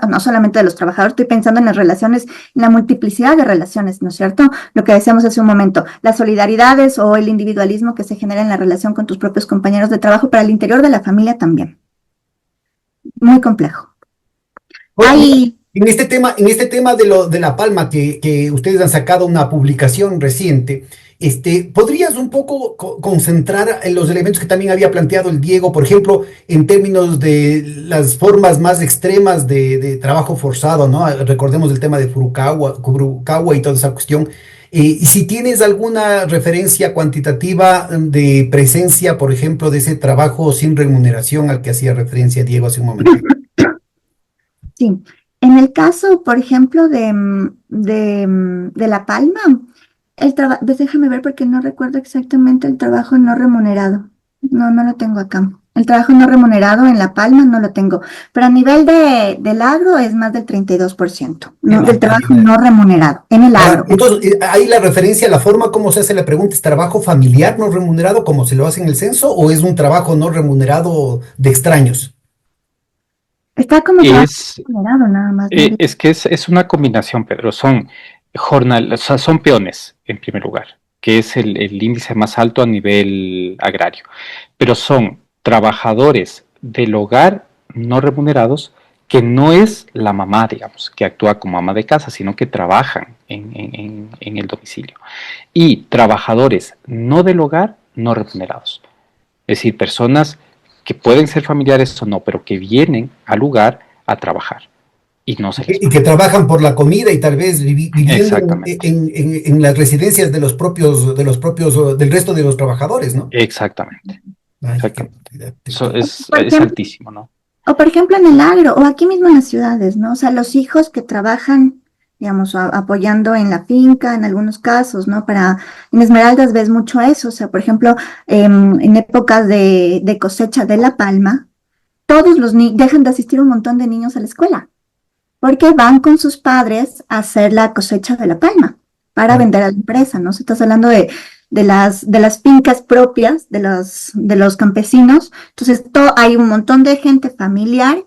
Speaker 3: No solamente de los trabajadores, estoy pensando en las relaciones, en la multiplicidad de relaciones, ¿no es cierto? Lo que decíamos hace un momento, las solidaridades o el individualismo que se genera en la relación con tus propios compañeros de trabajo, pero al interior de la familia también. Muy complejo.
Speaker 1: Oye, en este tema de La Palma, que ustedes han sacado una publicación reciente, ¿podrías un poco concentrar en los elementos que también había planteado el Diego, por ejemplo, en términos de las formas más extremas de trabajo forzado, ¿no? Recordemos el tema de Furukawa y toda esa cuestión. Y si tienes alguna referencia cuantitativa de presencia, por ejemplo, de ese trabajo sin remuneración al que hacía referencia Diego hace un momento.
Speaker 3: Sí, en el caso, por ejemplo, de La Palma, pues déjame ver porque no recuerdo exactamente el trabajo no remunerado. No lo tengo acá. El trabajo no remunerado en La Palma no lo tengo, pero a nivel del agro es más del 32%, ¿no? Del trabajo no remunerado en el agro.
Speaker 1: Entonces, ahí la referencia a la forma como se hace la pregunta, ¿es trabajo familiar no remunerado como se lo hace en el censo o es un trabajo no remunerado de extraños?
Speaker 3: Está como trabajo
Speaker 2: Es,
Speaker 3: remunerado nada más.
Speaker 2: es que es una combinación, Pedro. Son o sea, son peones, en primer lugar, que es el índice más alto a nivel agrario. Pero son trabajadores del hogar no remunerados, que no es la mamá, digamos, que actúa como ama de casa, sino que trabajan en el domicilio. Y trabajadores no del hogar, no remunerados. Es decir, personas que pueden ser familiares o no, pero que vienen al lugar a trabajar y no se les
Speaker 1: Y que
Speaker 2: paga.
Speaker 1: trabajan por la comida y tal vez viviendo
Speaker 2: Exactamente,
Speaker 1: en las residencias del resto de los trabajadores, ¿no?
Speaker 2: exactamente,
Speaker 1: Ay, qué
Speaker 2: exactamente.
Speaker 1: barbaridad, te
Speaker 2: Eso
Speaker 1: entiendo.
Speaker 3: Por
Speaker 2: es
Speaker 3: ejemplo,
Speaker 2: altísimo, ¿no?
Speaker 3: o por ejemplo en el agro, o aquí mismo en las ciudades, ¿no? O sea, los hijos que trabajan, digamos, apoyando en la finca, en algunos casos, ¿no? En Esmeraldas ves mucho eso, o sea, por ejemplo, en épocas de cosecha de la palma, todos los niños, dejan de asistir un montón de niños a la escuela, porque van con sus padres a hacer la cosecha de la palma para
Speaker 1: Claro.
Speaker 3: vender a la empresa, ¿no? Se estás hablando de las fincas propias de los campesinos. Entonces, hay un montón de gente familiar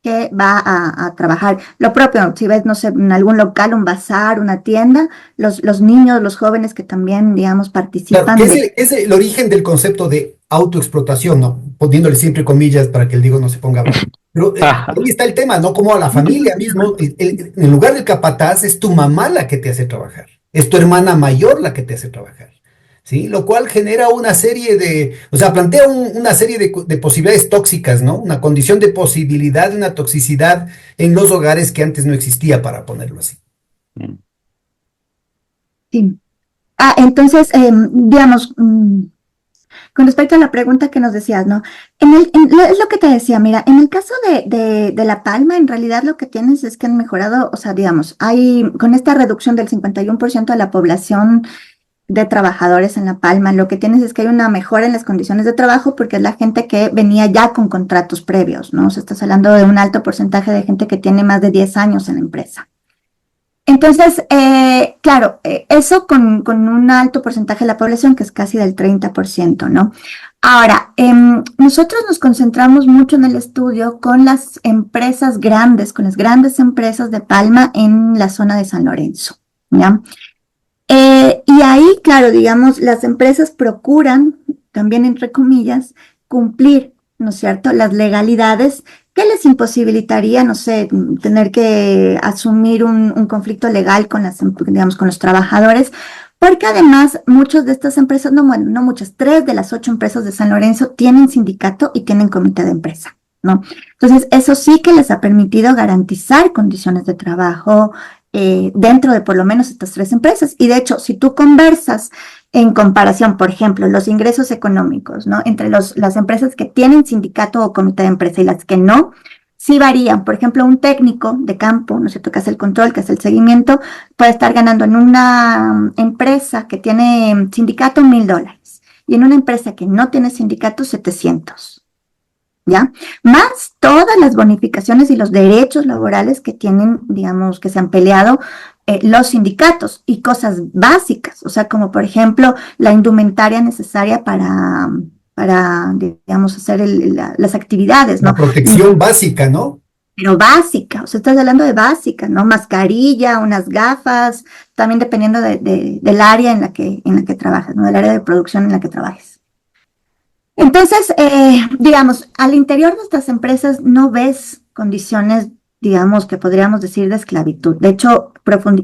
Speaker 3: que va a trabajar. Lo propio, si ves, no sé, en algún local, un bazar, una tienda, los niños, los jóvenes que también, digamos,
Speaker 1: Claro,
Speaker 3: participan
Speaker 1: que
Speaker 3: de...
Speaker 1: es el origen del concepto de autoexplotación, ¿no? Poniéndole siempre comillas para que el Diego no se ponga bravo. Pero ahí está el tema, ¿no? Como a la familia mismo, en lugar del capataz, es tu mamá la que te hace trabajar, es tu hermana mayor la que te hace trabajar, ¿sí? Lo cual genera una serie o sea, plantea una serie de posibilidades tóxicas, ¿no? Una condición de posibilidad de una toxicidad en los hogares que antes no existía, para ponerlo así.
Speaker 3: Sí. Entonces, digamos, con respecto a la pregunta que nos decías, ¿no? Es lo que te decía, mira, en el caso de La Palma, en realidad lo que tienes es que han mejorado, o sea, digamos, con esta reducción del 51% de la población de trabajadores en La Palma, lo que tienes es que hay una mejora en las condiciones de trabajo porque es la gente que venía ya con contratos previos, ¿no? O sea, estás hablando de un alto porcentaje de gente que tiene más de 10 años en la empresa. Entonces, claro, eso con un alto porcentaje de la población, que es casi del 30%, ¿no? Ahora, nosotros nos concentramos mucho en el estudio con las empresas grandes, con las grandes empresas de Palma en la zona de San Lorenzo, ¿ya? Y ahí, claro, digamos, las empresas procuran, también entre comillas, cumplir, ¿no es cierto?, las legalidades ¿Qué les imposibilitaría, no sé, tener que asumir un conflicto legal con digamos, con los trabajadores? Porque además muchas de estas empresas, no, bueno, no muchas, 3 de las 8 empresas de San Lorenzo tienen sindicato y tienen comité de empresa, ¿no? Entonces, eso sí que les ha permitido garantizar condiciones de trabajo dentro de por lo menos estas 3 empresas. Y de hecho, si tú conversas en comparación, por ejemplo, los ingresos económicos, ¿no? Entre las empresas que tienen sindicato o comité de empresa y las que no, sí varían. Por ejemplo, un técnico de campo, ¿no es cierto?, que hace el control, que hace el seguimiento, puede estar ganando en una empresa que tiene sindicato $1,000 y en una empresa que no tiene sindicato 700. ¿Ya? Más todas las bonificaciones y los derechos laborales que tienen, digamos, que se han peleado los sindicatos y cosas básicas, o sea, como por ejemplo la indumentaria necesaria para digamos, hacer las actividades, ¿no?
Speaker 1: La protección básica, ¿no?
Speaker 3: Pero básica, o sea, estás hablando de básica, ¿no? Mascarilla, unas gafas, también dependiendo del área en la que trabajas, ¿no? Del área de producción en la que trabajes. Entonces, digamos, al interior de estas empresas no ves condiciones, digamos, que podríamos decir de esclavitud. De hecho,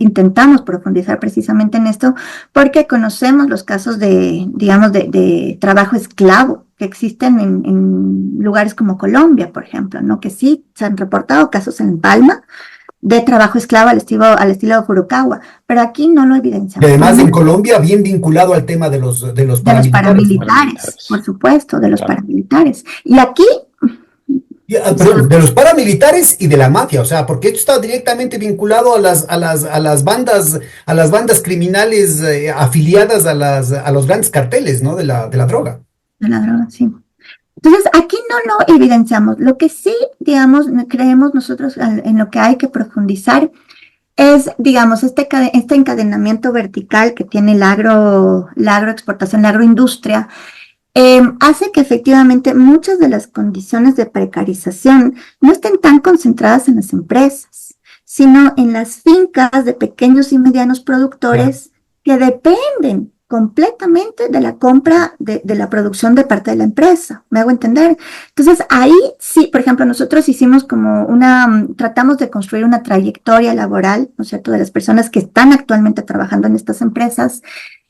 Speaker 3: intentamos profundizar precisamente en esto porque conocemos los casos digamos, de trabajo esclavo que existen en lugares como Colombia, por ejemplo, ¿no? Que sí se han reportado casos en Palma de trabajo esclavo al estilo Furukawa, pero aquí no lo
Speaker 1: Y
Speaker 3: evidenciamos.
Speaker 1: además en Colombia bien vinculado al tema de los
Speaker 3: De los
Speaker 1: paramilitares.
Speaker 3: paramilitares, por supuesto, de los
Speaker 2: Claro.
Speaker 3: paramilitares. Y aquí,
Speaker 1: Perdón, de los paramilitares y de la mafia, o sea, porque esto está directamente vinculado a las bandas criminales afiliadas a los grandes carteles, ¿no? De la droga.
Speaker 3: de la droga, sí. Entonces, aquí no lo evidenciamos. Lo que sí, digamos, creemos nosotros en lo que hay que profundizar es, digamos, este encadenamiento vertical que tiene la agroexportación, la agroindustria, hace que efectivamente muchas de las condiciones de precarización no estén tan concentradas en las empresas, sino en las fincas de pequeños y medianos productores que dependen completamente de la compra de la producción de parte de la empresa. ¿Me hago entender? Entonces, ahí sí, por ejemplo, nosotros hicimos tratamos de construir una trayectoria laboral, ¿no es cierto?, de las personas que están actualmente trabajando en estas empresas,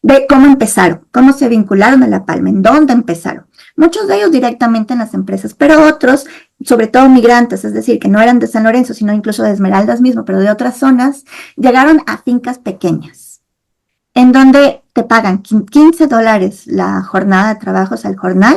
Speaker 3: de cómo empezaron, cómo se vincularon a La Palma, en dónde empezaron. Muchos de ellos directamente en las empresas, pero otros, sobre todo migrantes, es decir, que no eran de San Lorenzo, sino incluso de Esmeraldas mismo, pero de otras zonas, llegaron a fincas pequeñas, en donde te pagan $15 la jornada de trabajo, o sea, el jornal,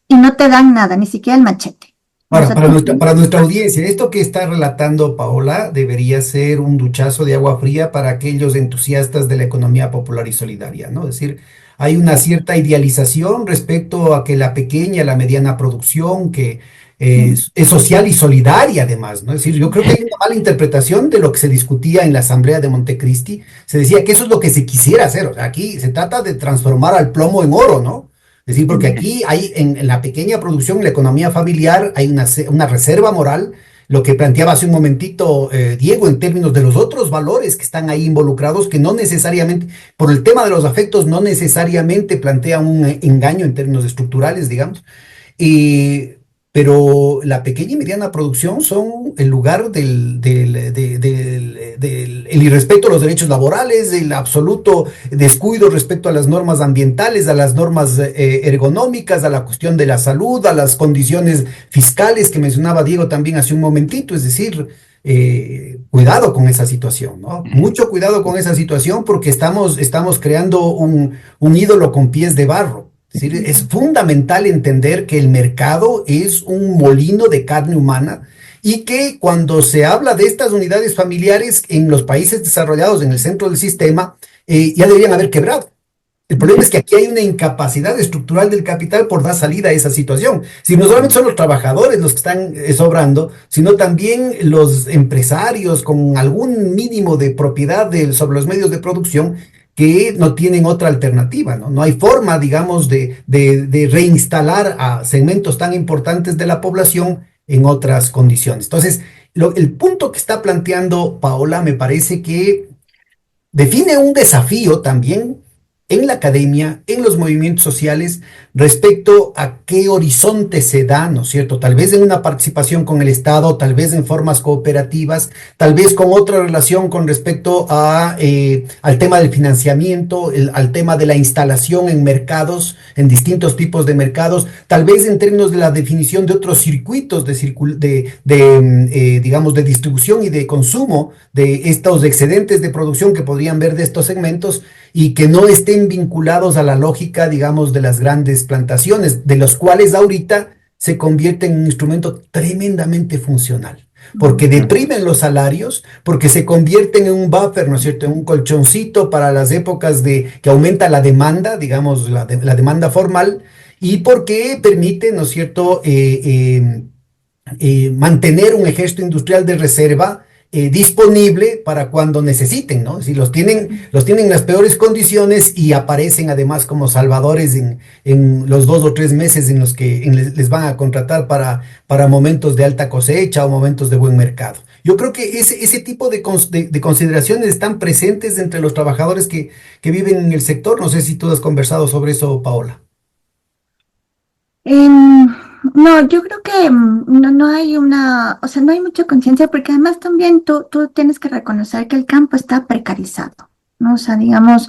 Speaker 3: y no te dan nada, ni siquiera el machete.
Speaker 1: Ahora, para nuestra audiencia, esto que está relatando Paola debería ser un duchazo de agua fría para aquellos entusiastas de la economía popular y solidaria, ¿no? Es decir, hay una cierta idealización respecto a que la pequeña, la mediana producción, que es social y solidaria además, ¿no? Es decir, yo creo que hay una mala interpretación de lo que se discutía en la Asamblea de Montecristi. Se decía que eso es lo que se quisiera hacer, o sea, aquí se trata de transformar al plomo en oro, ¿no? Es decir, porque aquí hay en la pequeña producción, en la economía familiar, hay una reserva moral, lo que planteaba hace un momentito Diego en términos de los otros valores que están ahí involucrados, que no necesariamente, por el tema de los afectos, no necesariamente plantea un engaño en términos estructurales, digamos. Y, pero la pequeña y mediana producción son el lugar el irrespeto a los derechos laborales, el absoluto descuido respecto a las normas ambientales, a las normas ergonómicas, a la cuestión de la salud, a las condiciones fiscales que mencionaba Diego también hace un momentito. Es decir, cuidado con esa situación, ¿no? Mucho cuidado con esa situación porque estamos creando un ídolo con pies de barro. Es decir, es fundamental entender que el mercado es un molino de carne humana y que cuando se habla de estas unidades familiares en los países desarrollados en el centro del sistema, ya deberían haber quebrado. El problema es que aquí hay una incapacidad estructural del capital por dar salida a esa situación. Si no solamente son los trabajadores los que están sobrando, sino también los empresarios con algún mínimo de propiedad sobre los medios de producción que no tienen otra alternativa, ¿no? No hay forma, digamos, de reinstalar a segmentos tan importantes de la población en otras condiciones. Entonces, el punto que está planteando Paola me parece que define un desafío también en la academia, en los movimientos sociales, respecto a qué horizonte se da, ¿no es cierto? Tal vez en una participación con el Estado, tal vez en formas cooperativas, tal vez con otra relación con respecto al tema del financiamiento, al tema de la instalación en mercados, en distintos tipos de mercados, tal vez en términos de la definición de otros circuitos digamos, de distribución y de consumo de estos excedentes de producción que podrían ver de estos segmentos y que no estén vinculados a la lógica, digamos, de las grandes plantaciones, de los cuales ahorita se convierte en un instrumento tremendamente funcional, porque deprimen los salarios, porque se convierten en un buffer, ¿no es cierto?, en un colchoncito para las épocas que aumenta la demanda, digamos, la demanda formal, y porque permite, ¿no es cierto?, mantener un ejército industrial de reserva disponible para cuando necesiten, ¿no? Si los tienen en las peores condiciones y aparecen además como salvadores en los 2 o 3 meses en los que les van a contratar para momentos de alta cosecha o momentos de buen mercado. Yo creo que ese tipo de consideraciones están presentes entre los trabajadores que viven en el sector. No sé si tú has conversado sobre eso, Paola.
Speaker 3: Em, no, yo creo que no hay o sea, no hay mucha conciencia porque además también tú tienes que reconocer que el campo está precarizado, ¿no? O sea, digamos,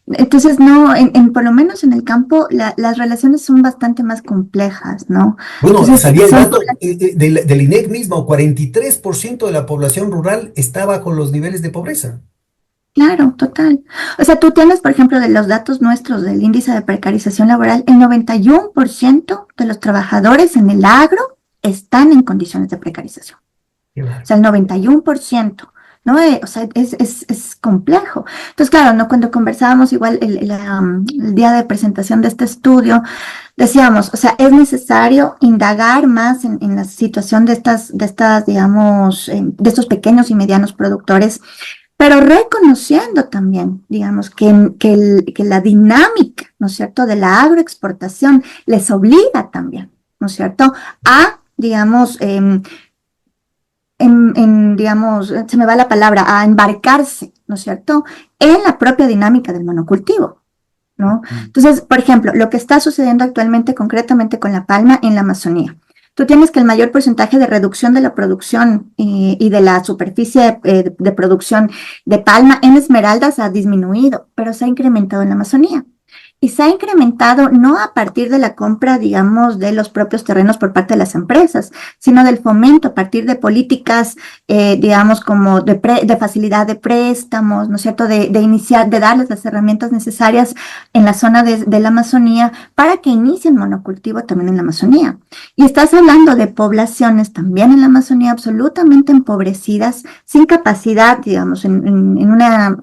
Speaker 3: entonces no, por lo menos en el campo las relaciones son bastante más complejas, ¿no?
Speaker 1: Bueno,
Speaker 3: Entonces
Speaker 1: salía el
Speaker 3: son,
Speaker 1: dato del INEC mismo, 43% de la población rural está bajo los niveles de pobreza.
Speaker 3: claro, total. O sea, tú tienes, por ejemplo, de los datos nuestros del índice de precarización laboral, el 91% de los trabajadores en el agro están en condiciones de precarización.
Speaker 1: Qué
Speaker 3: O sea, el 91%, ¿no? O sea, es complejo. Entonces, claro, ¿no? Cuando conversábamos igual el día de presentación de este estudio, decíamos, o sea, es necesario indagar más en la situación de estas, digamos, de estos pequeños y medianos productores, pero reconociendo también, digamos, que la dinámica, ¿no es cierto?, de la agroexportación les obliga también, ¿no es cierto?, a, digamos, digamos, se me va la palabra, a embarcarse, ¿no es cierto?, en la propia dinámica del monocultivo, ¿no? Entonces, por ejemplo, lo que está sucediendo actualmente concretamente con la palma en la Amazonía. Tú tienes que el mayor porcentaje de reducción de la producción y de la superficie de producción de palma en esmeraldas ha disminuido, pero se ha incrementado en la Amazonía. Y se ha incrementado no a partir de la compra, digamos, de los propios terrenos por parte de las empresas, sino del fomento a partir de políticas, digamos, como de facilidad de préstamos, ¿no es cierto?, de darles las herramientas necesarias en la zona de la Amazonía para que inicien monocultivo también en la Amazonía. Y estás hablando de poblaciones también en la Amazonía absolutamente empobrecidas, sin capacidad, digamos, en una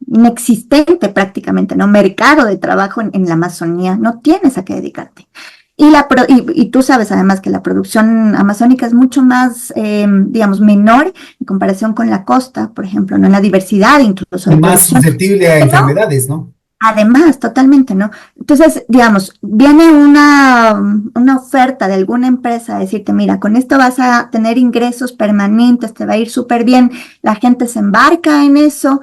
Speaker 3: inexistente prácticamente, ¿no?, mercado de trabajo en la Amazonía, no tienes a qué dedicarte. Y tú sabes además que la producción amazónica es mucho más, digamos, menor en comparación con la costa, por ejemplo, ¿no?, en la diversidad incluso
Speaker 1: Y
Speaker 3: de
Speaker 1: más
Speaker 3: producción.
Speaker 1: susceptible a
Speaker 3: Pero
Speaker 1: enfermedades, ¿no?
Speaker 3: además, totalmente, ¿no? Entonces, digamos, viene una oferta de alguna empresa a decirte, mira, con esto vas a tener ingresos permanentes, te va a ir súper bien, la gente se embarca en eso,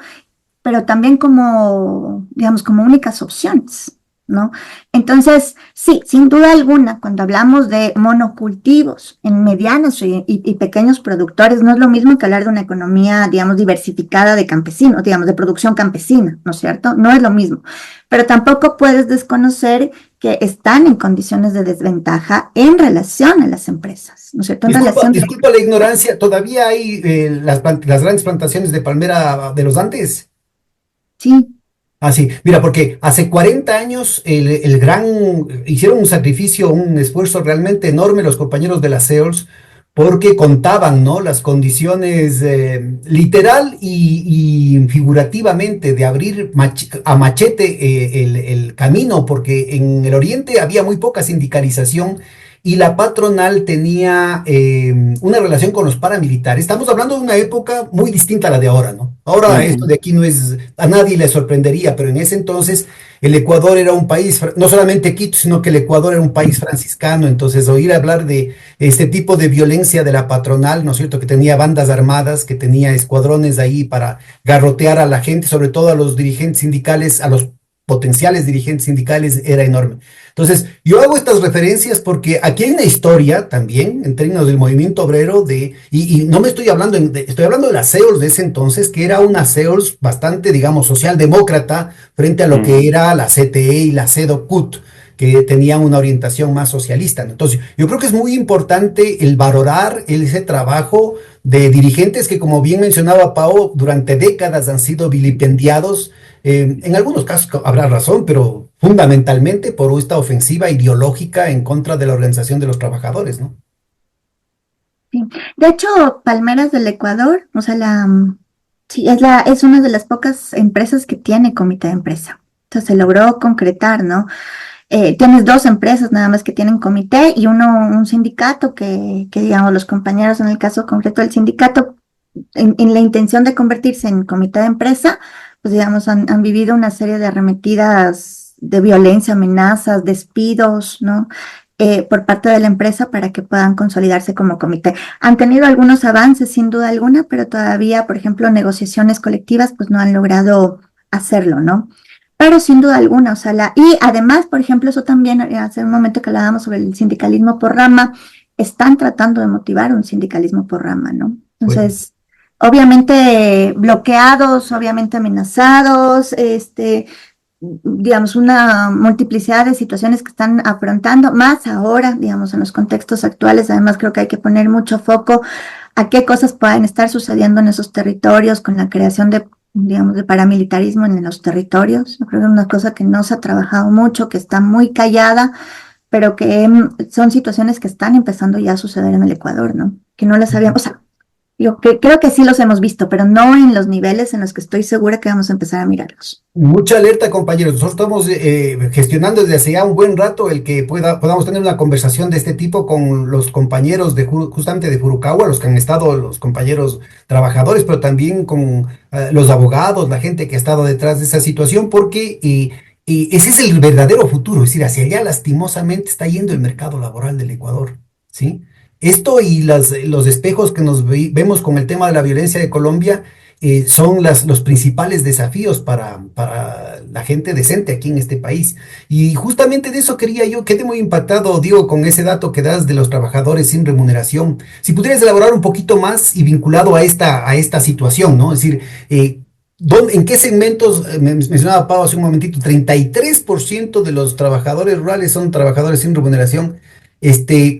Speaker 3: pero también como, digamos, como únicas opciones, ¿no? Entonces, sí, sin duda alguna, cuando hablamos de monocultivos en medianos y pequeños productores, no es lo mismo que hablar de una economía, digamos, diversificada de campesinos, digamos, de producción campesina, ¿no es cierto? No es lo mismo, pero tampoco puedes desconocer que están en condiciones de desventaja en relación a las empresas, ¿no es cierto? En relación
Speaker 1: Disculpa la ignorancia, ¿todavía hay las grandes plantaciones de palmera de los Andes?
Speaker 3: sí.
Speaker 1: Ah, sí, mira, porque hace 40 años hicieron un sacrificio, un esfuerzo realmente enorme los compañeros de la SEOLS, porque contaban, ¿no?, las condiciones literal y figurativamente de abrir a machete el camino, porque en el oriente había muy poca sindicalización y la patronal tenía una relación con los paramilitares. Estamos hablando de una época muy distinta a la de ahora, ¿no? Ahora esto de aquí no es, a nadie le sorprendería, pero en ese entonces el Ecuador era un país, no solamente Quito, sino que el Ecuador era un país franciscano. Entonces oír hablar de este tipo de violencia de la patronal, ¿no es cierto?, que tenía bandas armadas, que tenía escuadrones ahí para garrotear a la gente, sobre todo a los dirigentes sindicales, a los potenciales dirigentes sindicales era enorme. Entonces, yo hago estas referencias porque aquí hay una historia también en términos del movimiento obrero y no me estoy hablando, estoy hablando de la CEOLS de ese entonces, que era una CEOLS bastante, digamos, socialdemócrata frente a lo que era la CTE y la CEDOCUT, que tenían una orientación más socialista, ¿no? Entonces, yo creo que es muy importante el valorar ese trabajo de dirigentes que, como bien mencionaba Pau, durante décadas han sido vilipendiados. En algunos casos habrá razón, pero fundamentalmente por esta ofensiva ideológica en contra de la organización de los trabajadores, ¿no?
Speaker 3: Sí. De hecho, Palmeras del Ecuador, o sea, sí, es una de las pocas empresas que tiene comité de empresa. Entonces se logró concretar, ¿no? Tienes dos empresas nada más que tienen comité y un sindicato que digamos, los compañeros en el caso concreto del sindicato, en la intención de convertirse en comité de empresa, pues digamos, han vivido una serie de arremetidas de violencia, amenazas, despidos, ¿no? Por parte de la empresa para que puedan consolidarse como comité. Han tenido algunos avances, sin duda alguna, pero todavía, por ejemplo, negociaciones colectivas, pues no han logrado hacerlo, ¿no? Pero sin duda alguna, o sea, y además, por ejemplo, eso también, hace un momento que hablábamos sobre el sindicalismo por rama, están tratando de motivar un sindicalismo por rama, ¿no?
Speaker 1: Bueno,
Speaker 3: Entonces, obviamente bloqueados, obviamente amenazados, digamos, una multiplicidad de situaciones que están afrontando, más ahora, digamos, en los contextos actuales. Además, creo que hay que poner mucho foco a qué cosas pueden estar sucediendo en esos territorios con la creación de, digamos, de paramilitarismo en los territorios. Yo creo que es una cosa que no se ha trabajado mucho, que está muy callada, pero que son situaciones que están empezando ya a suceder en el Ecuador, ¿no? Que no las habíamos, o sea, yo creo que sí los hemos visto, pero no en los niveles en los que estoy segura que vamos a empezar a mirarlos.
Speaker 1: mucha alerta, compañeros. Nosotros estamos gestionando desde hace ya un buen rato el que podamos tener una conversación de este tipo con los compañeros justamente de Furukawa, los que han estado, los compañeros trabajadores, pero también con los abogados, la gente que ha estado detrás de esa situación, porque ese es el verdadero futuro. Es decir, hacia allá lastimosamente está yendo el mercado laboral del Ecuador, ¿sí? Esto y los espejos que nos vemos con el tema de la violencia de Colombia son los principales desafíos para la gente decente aquí en este país. Y justamente de eso quería yo, quedé muy impactado, Diego, con ese dato que das de los trabajadores sin remuneración. Si pudieras elaborar un poquito más y vinculado a esta situación, ¿no? Es decir, ¿en qué segmentos, mencionaba Pau hace un momentito, 33% de los trabajadores rurales son trabajadores sin remuneración?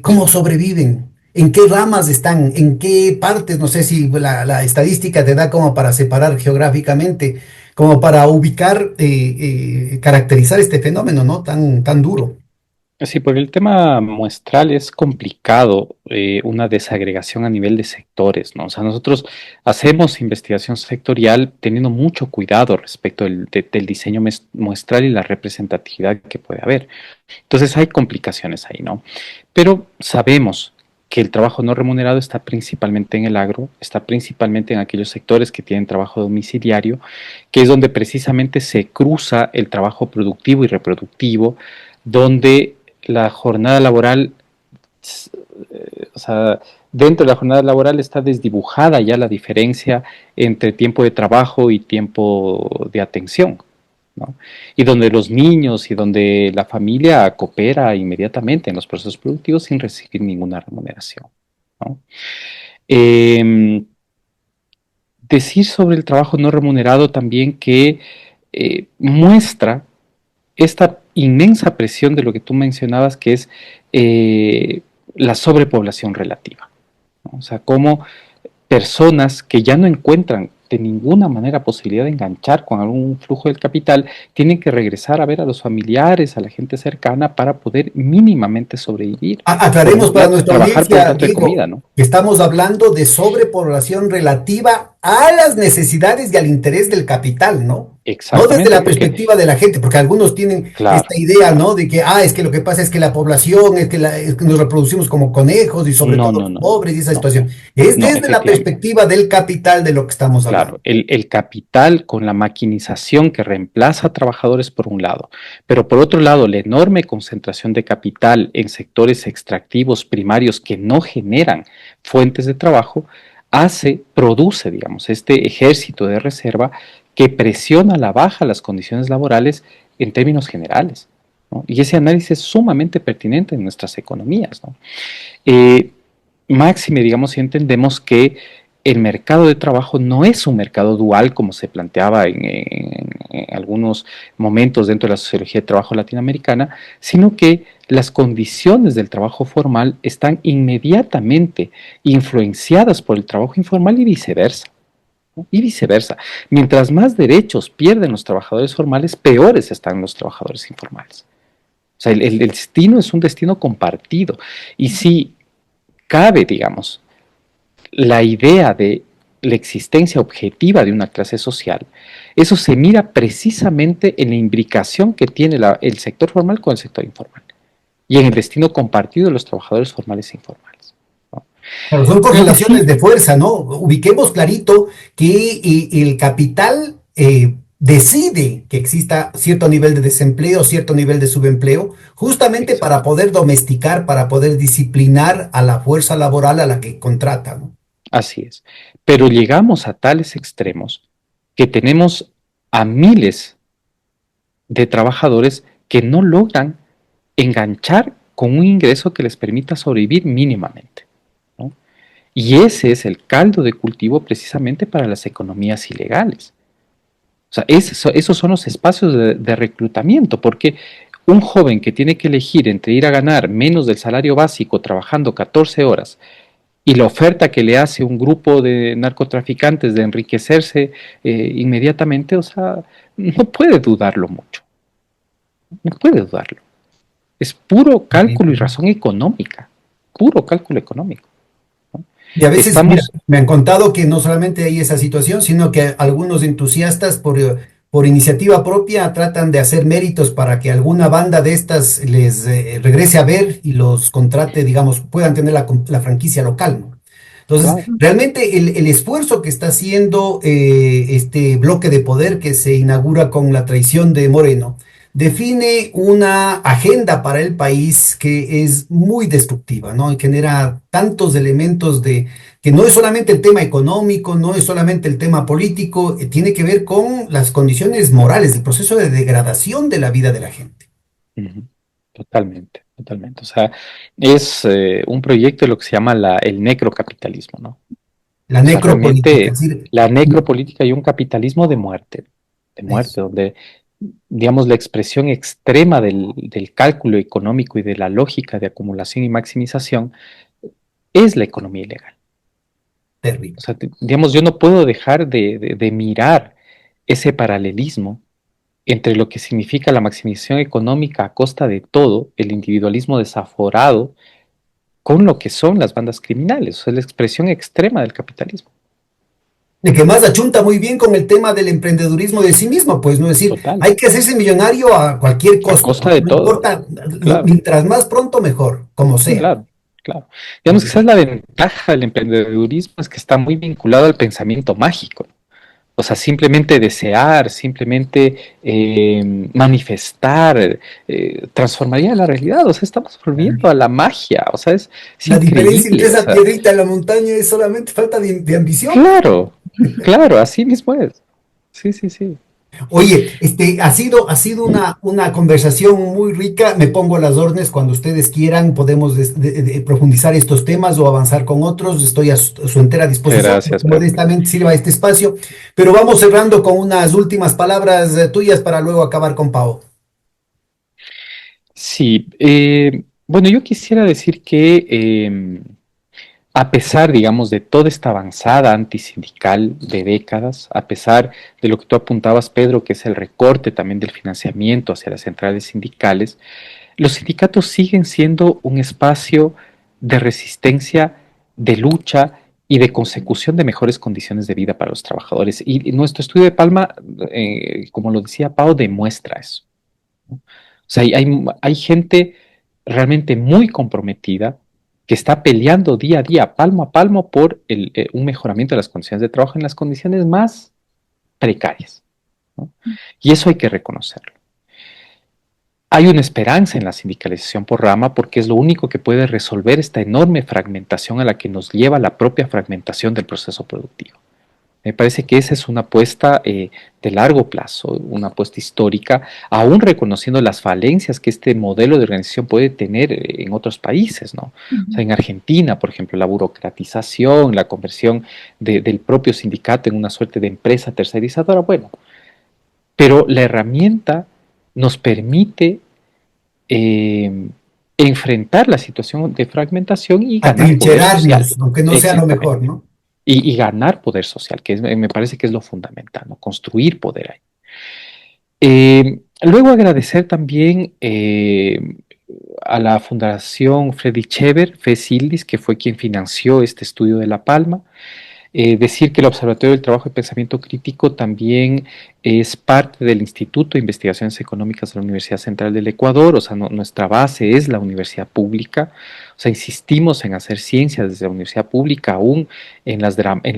Speaker 1: ¿Cómo sobreviven? ¿En qué ramas están? ¿En qué partes? No sé si la estadística te da como para separar geográficamente, como para ubicar, caracterizar este fenómeno, ¿no? Tan duro.
Speaker 2: Sí, porque el tema muestral es complicado, una desagregación a nivel de sectores, ¿no? O sea, nosotros hacemos investigación sectorial teniendo mucho cuidado respecto del diseño muestral y la representatividad que puede haber. Entonces hay complicaciones ahí, ¿no? Pero sabemos que el trabajo no remunerado está principalmente en el agro, está principalmente en aquellos sectores que tienen trabajo domiciliario, que es donde precisamente se cruza el trabajo productivo y reproductivo, donde la jornada laboral, o sea, dentro de la jornada laboral está desdibujada ya la diferencia entre tiempo de trabajo y tiempo de atención, ¿no? Y donde los niños y donde la familia coopera inmediatamente en los procesos productivos sin recibir ninguna remuneración, ¿no? Decir sobre el trabajo no remunerado también que muestra esta inmensa presión de lo que tú mencionabas, que es la sobrepoblación relativa, ¿no? O sea, cómo personas que ya no encuentran de ninguna manera posibilidad de enganchar con algún flujo del capital, tienen que regresar a ver a los familiares, a la gente cercana para poder mínimamente sobrevivir.
Speaker 1: Aclaremos para nuestra
Speaker 2: Trabajar por un
Speaker 1: audiencia,
Speaker 2: plato de
Speaker 1: Diego,
Speaker 2: comida, ¿no?
Speaker 1: que estamos hablando de sobrepoblación relativa a las necesidades y al interés del capital, ¿no? No desde
Speaker 2: Exactamente,
Speaker 1: la
Speaker 2: porque,
Speaker 1: perspectiva de la gente, porque algunos tienen
Speaker 2: claro,
Speaker 1: esta idea, ¿no? De que, es que lo que pasa es que la población, es que nos reproducimos como conejos y sobre
Speaker 2: no,
Speaker 1: todo
Speaker 2: no,
Speaker 1: los
Speaker 2: no,
Speaker 1: pobres y esa
Speaker 2: no,
Speaker 1: situación. Es
Speaker 2: no,
Speaker 1: desde la
Speaker 2: efectivamente.
Speaker 1: perspectiva del capital de lo que estamos hablando.
Speaker 2: Claro, el capital con la maquinización que reemplaza a trabajadores por un lado, pero por otro lado la enorme concentración de capital en sectores extractivos primarios que no generan fuentes de trabajo, produce, digamos, este ejército de reserva que presiona a la baja las condiciones laborales en términos generales, ¿no? Y ese análisis es sumamente pertinente en nuestras economías, ¿no? Máxime, digamos, si entendemos que el mercado de trabajo no es un mercado dual como se planteaba en algunos momentos dentro de la sociología de trabajo latinoamericana, sino que las condiciones del trabajo formal están inmediatamente influenciadas por el trabajo informal y viceversa, ¿no? Y viceversa. Mientras más derechos pierden los trabajadores formales, peores están los trabajadores informales. O sea, el destino es un destino compartido. Y si cabe, digamos, la idea de la existencia objetiva de una clase social, eso se mira precisamente en la imbricación que tiene el sector formal con el sector informal y en el destino compartido de los trabajadores formales e informales, ¿no?
Speaker 1: Pero son
Speaker 2: Y
Speaker 1: correlaciones
Speaker 2: sí,
Speaker 1: de fuerza, ¿no? Ubiquemos clarito que el capital decide que exista cierto nivel de desempleo, cierto nivel de subempleo, justamente para
Speaker 2: exacto,
Speaker 1: poder domesticar, para poder disciplinar a la fuerza laboral a la que contrata, ¿no?
Speaker 2: así es. Pero llegamos a tales extremos que tenemos a miles de trabajadores que no logran enganchar con un ingreso que les permita sobrevivir mínimamente, ¿no? Y ese es el caldo de cultivo precisamente para las economías ilegales. O sea, esos son los espacios de reclutamiento, porque un joven que tiene que elegir entre ir a ganar menos del salario básico trabajando 14 horas y la oferta que le hace un grupo de narcotraficantes de enriquecerse inmediatamente, o sea, no puede dudarlo mucho, no puede dudarlo. Es puro cálculo y razón económica, puro cálculo económico, ¿no?
Speaker 1: Y a veces, mira,
Speaker 2: Estamos,
Speaker 1: me han contado que no solamente hay esa situación, sino que algunos entusiastas por iniciativa propia tratan de hacer méritos para que alguna banda de estas les regrese a ver y los contrate, digamos, puedan tener la franquicia local, ¿no? Entonces,
Speaker 2: claro,
Speaker 1: realmente el esfuerzo que está haciendo este bloque de poder que se inaugura con la traición de Moreno, define una agenda para el país que es muy destructiva, ¿no? Y genera tantos elementos de que no es solamente el tema económico, no es solamente el tema político, tiene que ver con las condiciones morales, el proceso de degradación de la vida de la gente.
Speaker 2: ujú, totalmente, totalmente. O sea, es un proyecto de lo que se llama el necrocapitalismo, ¿no?
Speaker 1: La
Speaker 2: O sea,
Speaker 1: necropolítica,
Speaker 2: realmente
Speaker 1: es decir,
Speaker 2: la necropolítica y un capitalismo de
Speaker 1: eso.
Speaker 2: muerte, donde, digamos, la expresión extrema del cálculo económico y de la lógica de acumulación y maximización es la economía ilegal. O
Speaker 1: Terrible.
Speaker 2: sea, digamos, yo no puedo dejar de mirar ese paralelismo entre lo que significa la maximización económica a costa de todo, el individualismo desaforado, con lo que son las bandas criminales, o sea, la expresión extrema del capitalismo.
Speaker 1: De que más achunta muy bien con el tema del emprendedurismo de sí mismo, pues, ¿no? Es decir,
Speaker 2: Total,
Speaker 1: hay que hacerse millonario a cualquier
Speaker 2: a
Speaker 1: costo,
Speaker 2: costa
Speaker 1: porque
Speaker 2: de
Speaker 1: no
Speaker 2: todo,
Speaker 1: importa,
Speaker 2: claro.
Speaker 1: mientras más pronto mejor, como sea.
Speaker 2: Claro, claro. Digamos que esa es la ventaja del emprendedurismo, es que está muy vinculado al pensamiento mágico. O sea, simplemente desear, simplemente manifestar, transformaría la realidad. O sea, estamos volviendo a la magia. O sea, es
Speaker 1: La diferencia entre
Speaker 2: increíble. O
Speaker 1: esa
Speaker 2: sea,
Speaker 1: piedrita y la montaña es solamente falta de ambición.
Speaker 2: claro, claro, así mismo es. Sí, sí, sí.
Speaker 1: Oye, ha sido una conversación muy rica. Me pongo a las órdenes cuando ustedes quieran. Podemos de profundizar estos temas o avanzar con otros. Estoy a su entera
Speaker 2: Muchas
Speaker 1: disposición.
Speaker 2: gracias, Pedro.
Speaker 1: Modestamente sirva este espacio. Pero vamos cerrando con unas últimas palabras tuyas para luego acabar con Pau.
Speaker 2: Sí, bueno, yo quisiera decir que a pesar, digamos, de toda esta avanzada antisindical de décadas, a pesar de lo que tú apuntabas, Pedro, que es el recorte también del financiamiento hacia las centrales sindicales, los sindicatos siguen siendo un espacio de resistencia, de lucha y de consecución de mejores condiciones de vida para los trabajadores. Y nuestro estudio de Palma, como lo decía Pau, demuestra eso, ¿no? O sea, hay gente realmente muy comprometida que está peleando día a día, palmo a palmo, por un mejoramiento de las condiciones de trabajo en las condiciones más precarias, ¿no? Y eso hay que reconocerlo. Hay una esperanza en la sindicalización por rama porque es lo único que puede resolver esta enorme fragmentación a la que nos lleva la propia fragmentación del proceso productivo. Me parece que esa es una apuesta de largo plazo, una apuesta histórica, aún reconociendo las falencias que este modelo de organización puede tener en otros países, ¿no? O sea, en Argentina, por ejemplo, la burocratización, la conversión del propio sindicato en una suerte de empresa tercerizadora, bueno, pero la herramienta nos permite enfrentar la situación de fragmentación y ganar poder social.
Speaker 1: Atrincherarnos, aunque no sea lo
Speaker 2: Exactamente.
Speaker 1: mejor, ¿no?
Speaker 2: Y ganar poder social, que me parece que es lo fundamental, ¿no? Construir poder ahí. Luego agradecer también a la Fundación Freddy Chever, FESILDIS, que fue quien financió este estudio de La Palma. Decir que el Observatorio del Trabajo y Pensamiento Crítico también es parte del Instituto de Investigaciones Económicas de la Universidad Central del Ecuador, o sea, nuestra base es la universidad pública, o sea, insistimos en hacer ciencia desde la universidad pública, aún en la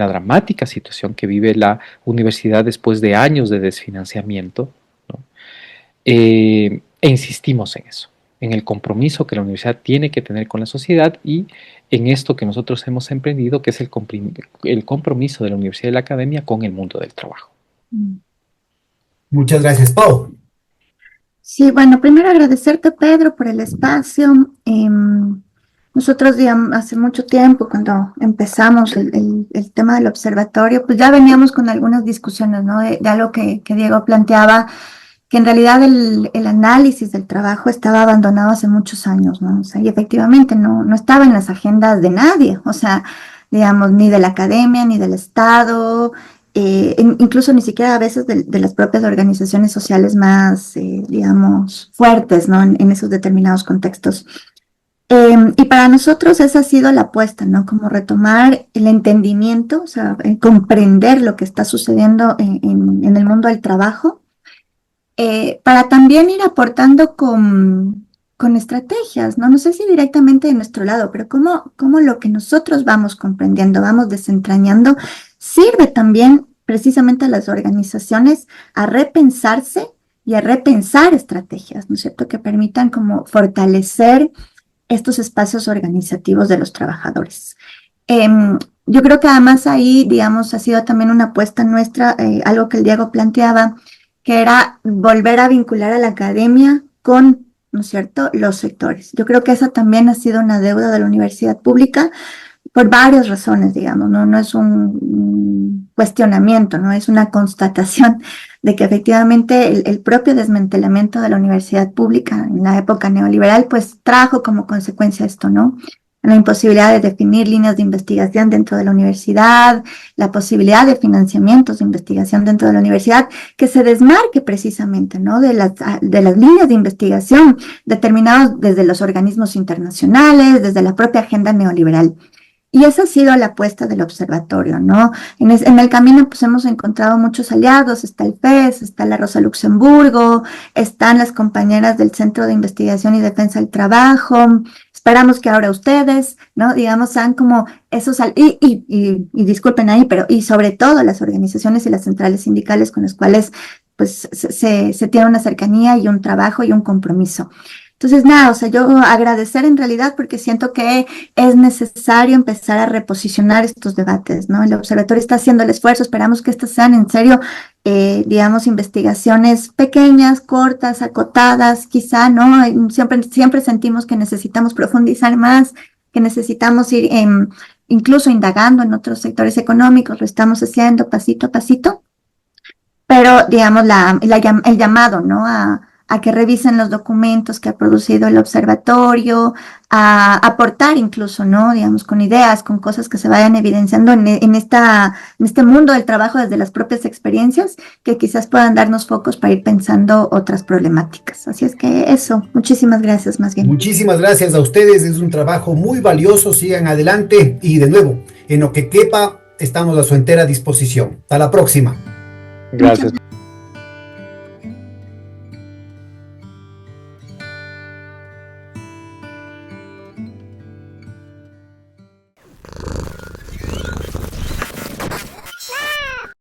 Speaker 2: dramática situación que vive la universidad después de años de desfinanciamiento, ¿no? E insistimos en eso, en el compromiso que la universidad tiene que tener con la sociedad y en esto que nosotros hemos emprendido, que es el compromiso de la universidad y la academia con el mundo del trabajo.
Speaker 1: Muchas gracias, Pau.
Speaker 3: Sí, bueno, primero agradecerte, Pedro, por el espacio. Nosotros, digamos, hace mucho tiempo, cuando empezamos el tema del observatorio, pues ya veníamos con algunas discusiones, ¿no? De algo que Diego planteaba, que en realidad el análisis del trabajo estaba abandonado hace muchos años, ¿no? O sea, y efectivamente no estaba en las agendas de nadie, o sea, digamos, ni de la academia, ni del Estado, incluso ni siquiera a veces de las propias organizaciones sociales más, digamos, fuertes, ¿no? En esos determinados contextos. Y para nosotros esa ha sido la apuesta, ¿no? Como retomar el entendimiento, o sea, comprender lo que está sucediendo en el mundo del trabajo, para también ir aportando con estrategias, ¿no? No sé si directamente de nuestro lado, pero cómo lo que nosotros vamos comprendiendo, vamos desentrañando, sirve también precisamente a las organizaciones a repensarse y a repensar estrategias, ¿no es cierto?, que permitan como fortalecer estos espacios organizativos de los trabajadores. Yo creo que además ahí, digamos, ha sido también una apuesta nuestra, algo que el Diego planteaba, que era volver a vincular a la academia con, ¿no es cierto?, los sectores. Yo creo que esa también ha sido una deuda de la universidad pública por varias razones, digamos, no es un cuestionamiento, no es una constatación de que efectivamente el propio desmantelamiento de la universidad pública en la época neoliberal pues trajo como consecuencia esto, ¿no? La imposibilidad de definir líneas de investigación dentro de la universidad, la posibilidad de financiamientos de investigación dentro de la universidad, que se desmarque precisamente, ¿no?, de las líneas de investigación determinadas desde los organismos internacionales, desde la propia agenda neoliberal. Y esa ha sido la apuesta del observatorio, ¿no? En el camino pues hemos encontrado muchos aliados, está el FES, está la Rosa Luxemburgo, están las compañeras del Centro de Investigación y Defensa del Trabajo. Esperamos que ahora ustedes, ¿no?, digamos, sean como esos, y disculpen ahí, pero y sobre todo las organizaciones y las centrales sindicales con las cuales pues se tiene una cercanía y un trabajo y un compromiso. Entonces, nada, o sea, yo agradecer en realidad porque siento que es necesario empezar a reposicionar estos debates, ¿no? El observatorio está haciendo el esfuerzo, esperamos que estas sean en serio, digamos, investigaciones pequeñas, cortas, acotadas, quizá, ¿no? Siempre sentimos que necesitamos profundizar más, que necesitamos ir incluso indagando en otros sectores económicos, lo estamos haciendo pasito a pasito, pero, digamos, el llamado, ¿no?, a que revisen los documentos que ha producido el observatorio, a aportar incluso, ¿no?, digamos, con ideas, con cosas que se vayan evidenciando en este mundo del trabajo desde las propias experiencias, que quizás puedan darnos focos para ir pensando otras problemáticas. Así es que eso, muchísimas gracias más bien.
Speaker 1: Muchísimas gracias a ustedes, es un trabajo muy valioso, sigan adelante y de nuevo, en lo que quepa, estamos a su entera disposición. Hasta la próxima.
Speaker 2: Gracias.